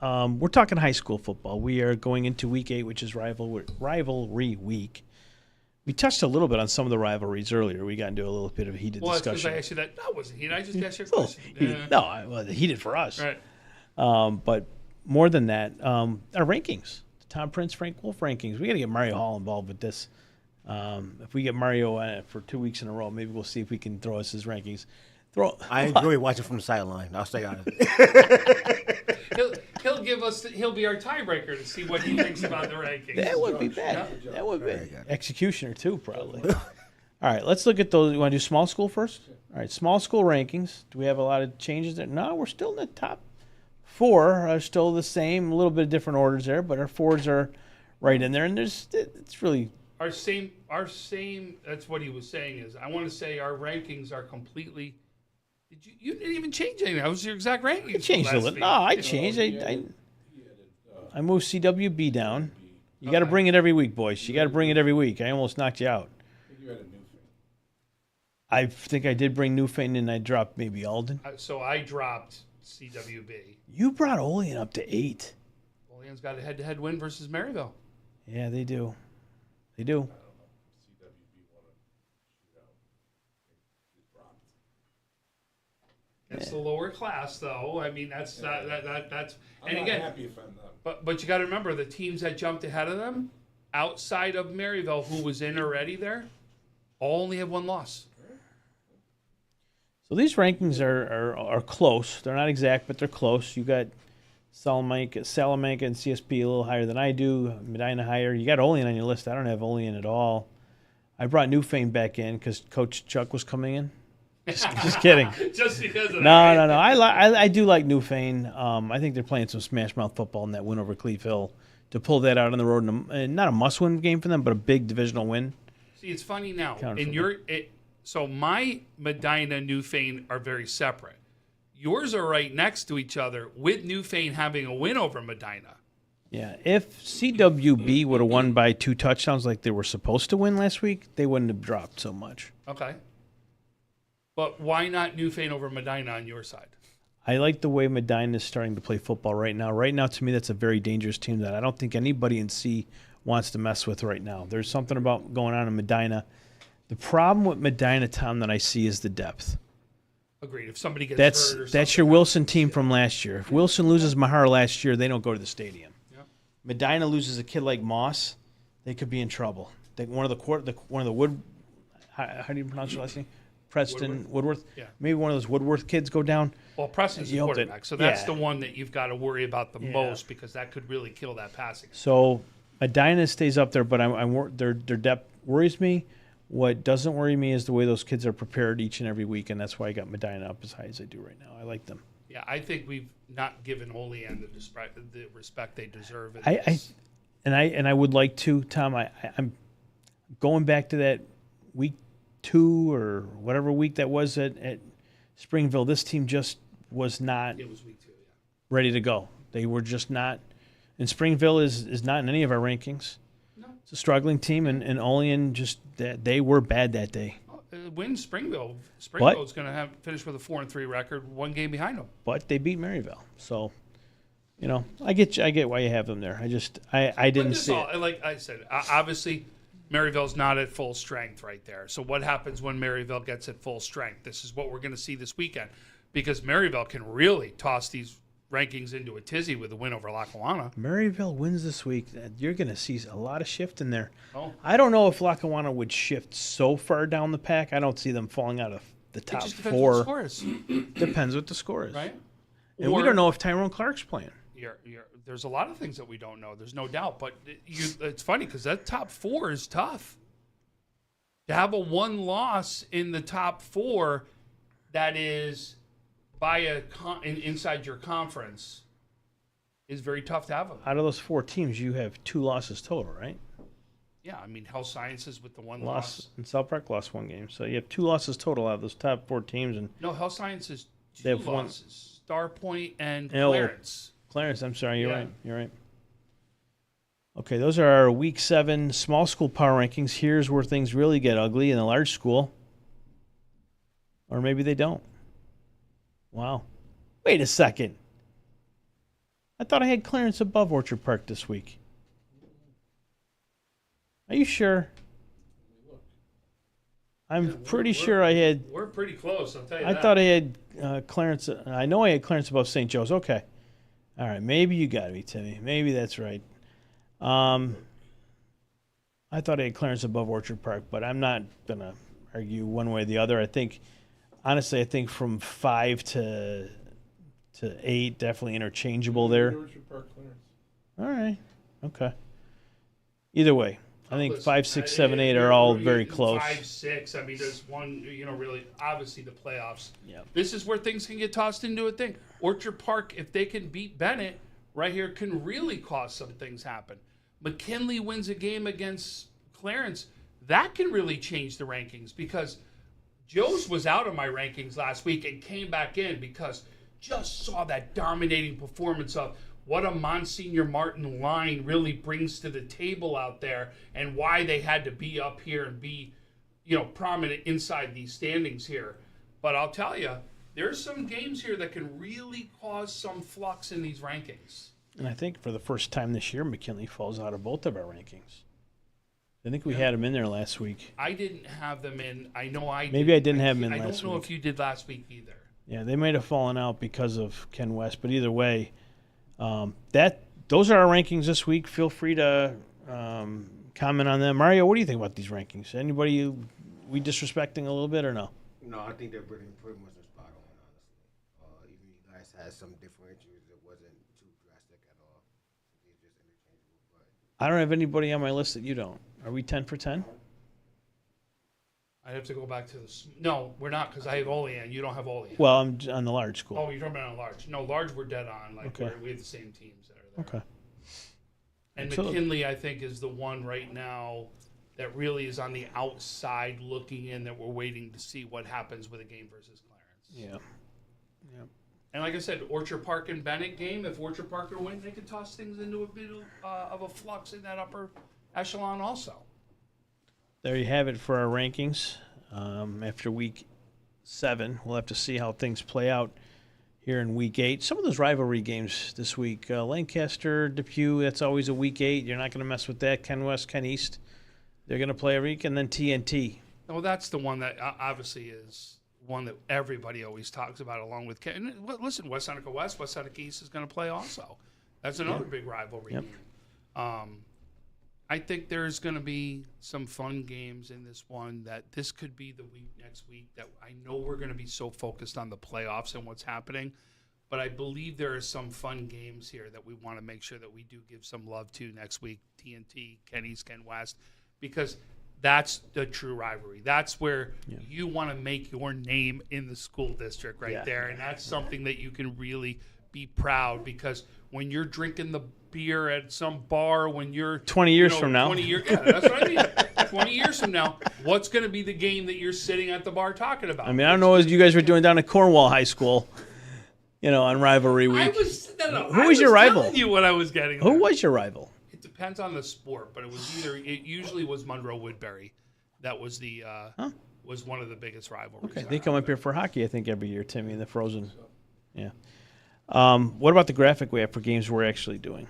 We're talking high school football. We are going into week 8, which is rivalry week. We touched a little bit on some of the rivalries earlier. We got into a little bit of a heated discussion. Well, I asked you that. No, it wasn't heated. I just asked you a question. Heated for us. Right. But more than that, our rankings, the Tom Prince, Frank Wolf rankings. We got to get Mario Hall involved with this. If we get Mario for 2 weeks in a row, maybe we'll see if we can throw us his rankings. I enjoy watching from the sideline. I'll stay honest. He'll give us. He'll be our tiebreaker to see what he thinks about the rankings. That would be bad. That would be executioner too, probably. All right, let's look at those. You want to do small school first? All right, small school rankings. Do we have a lot of changes there? No, we're still in the top 4. Are still the same. A little bit of different orders there, but our 4s are right in there. And it's really our same. That's what he was saying. Is I want to say our rankings are completely. You didn't even change anything. That was your exact ranking. I changed a little. No, I changed. I moved CWB down. You got to bring it every week, boys. You got to bring it every week. I almost knocked you out. I think I did bring Newfane, and I dropped maybe Alden. So I dropped CWB. You brought Olean up to 8. Olean's got a head-to-head win versus Maryville. Yeah, they do. They do. It's the lower class, though. I mean, that's. And I'm again, not happy if I'm them. But you got to remember the teams that jumped ahead of them. outside of Maryville, who was in already there, all only have one loss. So these rankings are close. They're not exact, but they're close. You got Salamanca and CSP a little higher than I do. Medina higher. You got Olean on your list. I don't have Olean at all. I brought Newfane back in because Coach Chuck was coming in. Just kidding. Just because of that. No. I do like Newfane. I think they're playing some smash mouth football in that win over Cleve Hill to pull that out on the road. And not a must-win game for them, but a big divisional win. See, it's funny now. So my Medina Newfane are very separate. Yours are right next to each other with Newfane having a win over Medina. Yeah, if CWB would have won by 2 touchdowns like they were supposed to win last week, they wouldn't have dropped so much. Okay. But why not Newfane over Medina on your side? I like the way Medina is starting to play football right now. Right now, to me, that's a very dangerous team that I don't think anybody in C wants to mess with right now. There's something about going on in Medina. The problem with Medina, Tom, that I see is the depth. Agreed. If somebody gets hurt or something. That's your Wilson team from last year. If Wilson loses Mahar last year, they don't go to the stadium. Yep. Medina loses a kid like Moss, they could be in trouble. One of the Wood, how do you pronounce your last name? Preston Woodworth. Yeah. Maybe one of those Woodworth kids go down. Well, Preston's the quarterback, so that's the one that you've got to worry about the most because that could really kill that passing. So Medina stays up there, but their depth worries me. What doesn't worry me is the way those kids are prepared each and every week, and that's why I got Medina up as high as I do right now. I like them. Yeah, I think we've not given Olean the respect they deserve. I would like to, Tom. I'm going back to that week 2 or whatever week that was at Springville. This team just was not. It was week 2, yeah. Ready to go. They were just not. And Springville is not in any of our rankings. No. It's a struggling team, and Olean they were bad that day. Win Springville. Springville's going to finish with a 4-3 record, 1 game behind them. But they beat Maryville, so I get why you have them there. I didn't see it. Like I said, obviously Maryville's not at full strength right there. So what happens when Maryville gets at full strength? This is what we're going to see this weekend because Maryville can really toss these rankings into a tizzy with a win over Lackawanna. Maryville wins this week. You're going to see a lot of shift in there. Oh. I don't know if Lackawanna would shift so far down the pack. I don't see them falling out of the top 4. It just depends what the score is. Depends what the score is. Right? And we don't know if Tyrone Clark's playing. There's a lot of things that we don't know. There's no doubt. But it's funny because that top 4 is tough. To have a 1 loss in the top 4 that is by inside your conference is very tough to have. Out of those 4 teams, you have 2 losses total, right? Yeah, I mean, Health Sciences with the 1 loss. And South Park lost 1 game. So you have 2 losses total out of those top 4 teams. And no, Health Sciences 2 they have losses. Star Point and Clarence. Clarence, I'm sorry. You're right. Okay, those are our Week 7 small school power rankings. Here's where things really get ugly in the large school. Or maybe they don't. Wow. Wait a second. I thought I had Clarence above Orchard Park this week. Are you sure? I'm pretty sure I had. We're pretty close, I'll tell you I that. thought I had Clarence. I know I had Clarence above St. Joe's. Okay. All right. Maybe you got me, Timmy. Maybe that's right. I thought I had Clarence above Orchard Park, but I'm not going to argue one way or the other. Honestly, I think from 5 to 8, definitely interchangeable there. All right. Okay. Either way, I think 5, 6, 7, 8 are all very close. 5, 6. I mean, there's one, really, obviously the playoffs. Yeah. This is where things can get tossed into a thing. Orchard Park, if they can beat Bennett right here, can really cause some things happen. McKinley wins a game against Clarence. That can really change the rankings because Joe's was out of my rankings last week and came back in because just saw that dominating performance of what a Monsignor Martin line really brings to the table out there and why they had to be up here and be, prominent inside these standings here. But I'll tell you, there's some games here that can really cause some flux in these rankings. And I think for the first time this year, McKinley falls out of both of our rankings. I think we had him in there last week. I didn't have them in. I know I did. Maybe I didn't have him in last week. I don't know if you did last week either. Yeah, they might have fallen out because of Ken West, but either way, those are our rankings this week. Feel free to comment on them. Mario, what do you think about these rankings? Anybody we disrespecting a little bit or no? No, I think they're pretty much spot on, honestly. Even you guys had some differentials, it wasn't too drastic at all. It's just interchangeable. But I don't have anybody on my list that you don't. Are we 10 for 10? I'd have to go back to the. No, we're not, because I have Olean. You don't have Olean. Well, I'm on the large school. Oh, you're talking about on large. No, large we're dead on. Like Okay. we have the same teams that are there. Okay. And So- McKinley, I think, is the one right now that really is on the outside looking in, that we're waiting to see what happens with a game versus Clarence. Yeah. And like I said, Orchard Park and Bennett game, if Orchard Park will win, they could toss things into a bit of a flux in that upper echelon also. There you have it for our rankings. After week 7, we'll have to see how things play out here in week 8. Some of those rivalry games this week, Lancaster, Depew, that's always a week 8. You're not going to mess with that. Ken West, Ken East, they're going to play every week, and then TNT. Well, that's the one that obviously is one that everybody always talks about, along with Ken. Listen, West Seneca West, West Seneca East is going to play also. That's another big rivalry game. I think there's going to be some fun games in this one, that this could be the week next week that I know we're going to be so focused on the playoffs and what's happening, but I believe there are some fun games here that we want to make sure that we do give some love to next week. TNT, Ken East, Ken West, because that's the true rivalry. That's where you want to make your name in the school district there, and that's something that you can really be proud, because when you're drinking the beer at some bar when you're 20 years from now. 20 years, that's what I mean. 20 years from now, what's going to be the game that you're sitting at the bar talking about? I mean, I don't know what you guys were doing down at Cornwall High School, on rivalry week. Who was your rival? Telling you what I was getting. Who was your rival? It depends on the sport, but it usually was Monroe Woodbury. That was the was one of the biggest rivalries. Okay, they come up here for hockey, I think, every year, Timmy, in the Frozen. Yeah. What about the graphic we have for games we're actually doing?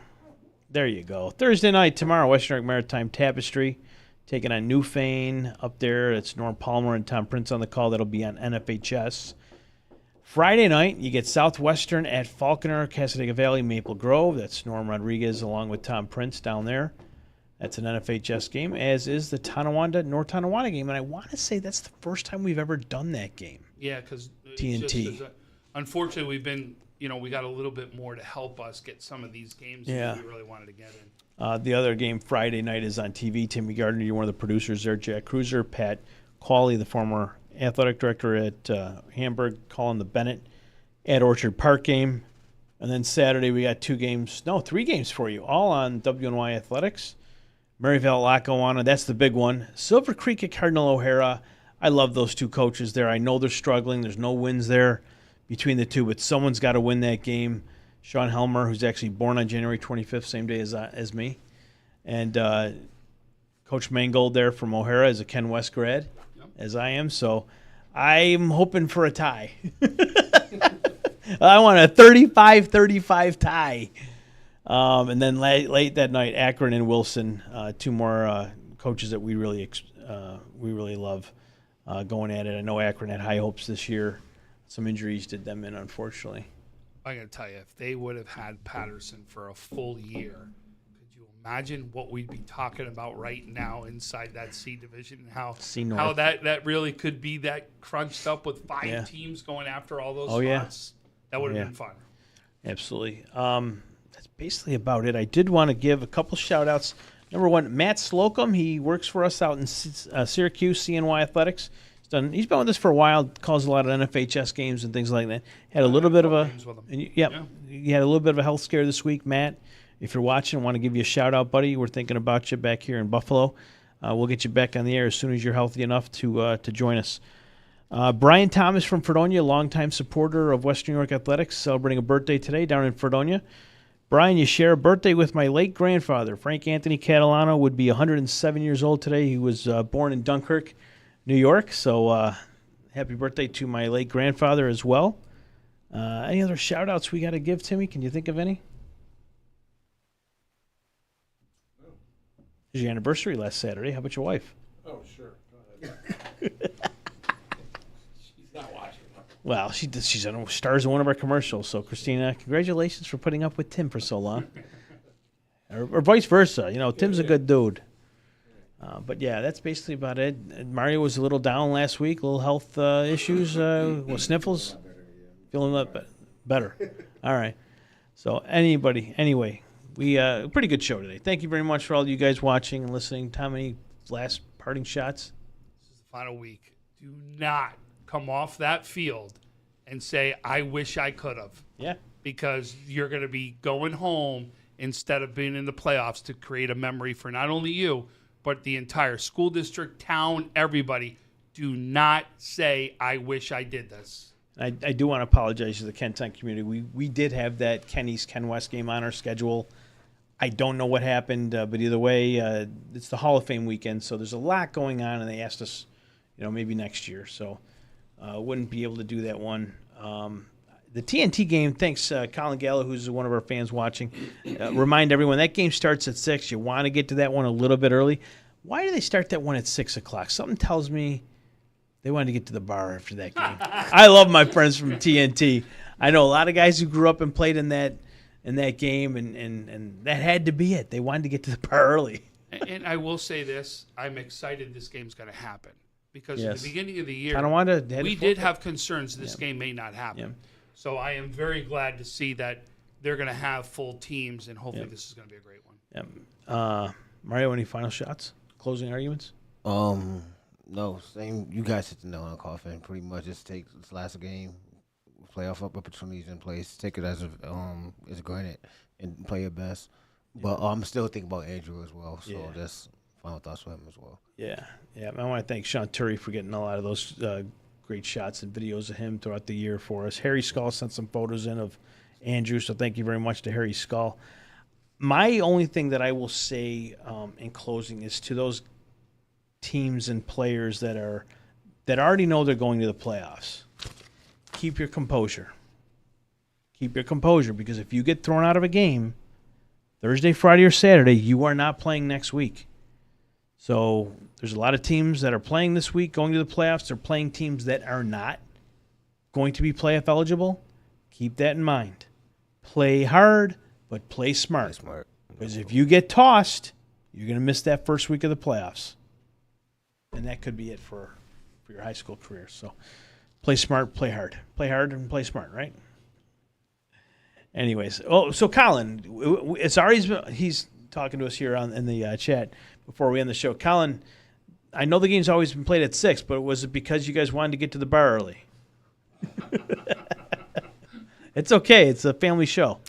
There you go. Thursday night, tomorrow, Western New York Maritime Tapestry taking on Newfane up there. It's Norm Palmer and Tom Prince on the call. That'll be on NFHS. Friday night, you get Southwestern at Falconer, Casadega Valley, Maple Grove. That's Norm Rodriguez along with Tom Prince down there. That's an NFHS game, as is the Tonawanda-North Tonawanda game. And I want to say that's the first time we've ever done that game. Yeah, because TNT. Unfortunately, we've been, we got a little bit more to help us get some of these games that we really wanted to get in. The other game Friday night is on TV. Timmy Gardner, you're one of the producers there. Jack Cruiser, Pat Qualley, the former athletic director at Hamburg, calling the Bennett at Orchard Park game. And then Saturday we got 3 games for you, all on WNY Athletics. Maryvale, Lackawanna, that's the big one. Silver Creek at Cardinal O'Hara. I love those 2 coaches there. I know they're struggling. There's no wins there between the 2, but someone's got to win that game. Sean Helmer, who's actually born on January 25th, same day as me. And Coach Mangold there from O'Hara is a Ken West grad, as I am. So I'm hoping for a tie. I want a 35-35 tie. And then late that night, Akron and Wilson, 2 more coaches that we really love going at it. I know Akron had high hopes this year. Some injuries did them in, unfortunately. I got to tell you, if they would have had Patterson for a full year, could you imagine what we'd be talking about right now inside that C division, and how that really could be that crunched up with 5 teams going after all those spots? That would have been fun. Absolutely. That's basically about it. I did want to give a couple shout-outs. Number 1, Matt Slocum. He works for us out in Syracuse, CNY Athletics. He's been with us for a while. Calls a lot of NFHS games and things like that. Had a little bit of he had a little bit of a health scare this week, Matt. If you're watching, I want to give you a shout out, buddy. We're thinking about you back here in Buffalo. We'll get you back on the air as soon as you're healthy enough to join us. Brian Thomas from Fredonia, longtime supporter of Western New York Athletics, celebrating a birthday today down in Fredonia. Brian, you share a birthday with my late grandfather. Frank Anthony Catalano would be 107 years old today. He was born in Dunkirk, New York. So happy birthday to my late grandfather as well. Any other shout-outs we got to give, Timmy? Can you think of any? It was your anniversary last Saturday. How about your wife? Oh, sure. Go ahead. She's not watching. Well, she's on stars in one of our commercials. So, Christina, congratulations for putting up with Tim for so long. or vice versa. Tim's a good dude. But yeah, that's basically about it. Mario was a little down last week, little health issues, sniffles. Feeling a bit better. All right. So anyway, we pretty good show today. Thank you very much for all you guys watching and listening. Tom, any last parting shots? This is the final week. Do not come off that field and say, I wish I could have. Yeah. Because you're going to be going home instead of being in the playoffs to create a memory for not only you, but the entire school district, town, everybody. Do not say, I wish I did this. I do want to apologize to the Kenton community. We did have that Ken East, Ken West game on our schedule. I don't know what happened, but either way, it's the Hall of Fame weekend, so there's a lot going on, and they asked us, maybe next year. So wouldn't be able to do that one. The TNT game, thanks, Colin Gallo, who's one of our fans watching. Remind everyone, that game starts at 6. You want to get to that one a little bit early. Why do they start that one at 6 o'clock? Something tells me they wanted to get to the bar after that game. I love my friends from TNT. I know a lot of guys who grew up and played in that game, and that had to be it. They wanted to get to the bar early. And I will say this, I'm excited this game's going to happen. Because Yes. at the beginning of the year, Kinda wanted to head we it did forward. have concerns this game may not happen. Yeah. So I am very glad to see that they're going to have full teams, and hopefully this is going to be a great one. Yep. Mario, any final shots? Closing arguments? No, same. You guys hit the nail on the coffin. Pretty much, just take this last game, playoff opportunities in place, take it as granted, and play your best. But I'm still thinking about Andrew as well. So that's final thoughts for him as well. Yeah. I want to thank Sean Turry for getting a lot of those great shots and videos of him throughout the year for us. Harry Skull sent some photos in of Andrew, so thank you very much to Harry Skull. My only thing that I will say in closing is to those teams and players that already know they're going to the playoffs. Keep your composure. Keep your composure, because if you get thrown out of a game Thursday, Friday, or Saturday, you are not playing next week. So there's a lot of teams that are playing this week, going to the playoffs. They're playing teams that are not going to be playoff eligible. Keep that in mind. Play hard, but play smart. Because if you get tossed, you're going to miss that first week of the playoffs. And that could be it for your high school career. So play smart, play hard. Play hard and play smart, right? Anyways, so Colin, he's talking to us here in the chat before we end the show. Colin, I know the game's always been played at 6, but was it because you guys wanted to get to the bar early? It's okay. It's a family show.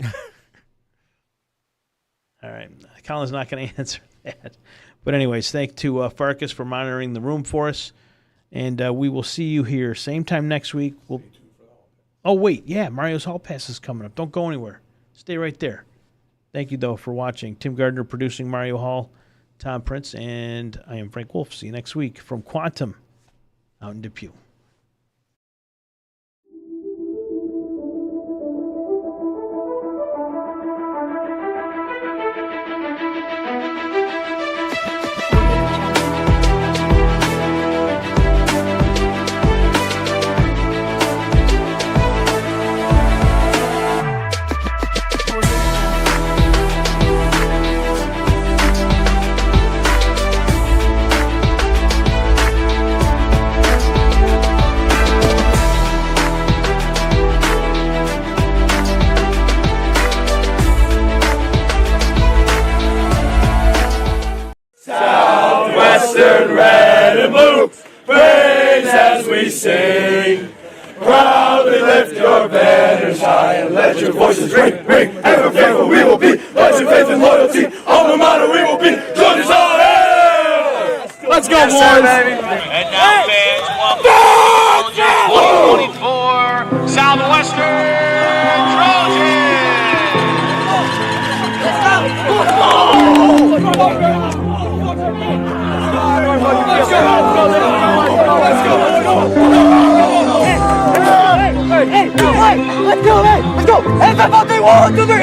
All right. Colin's not going to answer that. But anyways, thank to Farkas for monitoring the room for us. And we will see you here same time next week. Oh, wait. Yeah, Mario's Hall Pass is coming up. Don't go anywhere. Stay right there. Thank you, though, for watching. Tim Gardner producing Mario Hall, Tom Prince, and I am Frank Wolf. See you next week from Quantum out in Depew. Southwestern red and blue, praise as we sing. Proudly lift your banners high and let your voices ring, ring. Ever faithful we will be, let your faith and loyalty, alma mater we will be. Good as all hell. Let's go, boys. And now fans, welcome to 2024 Southwestern Trojans. Let's go! Everybody, 1, 2, 3,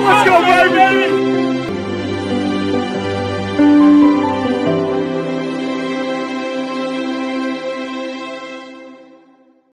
Let's go, baby!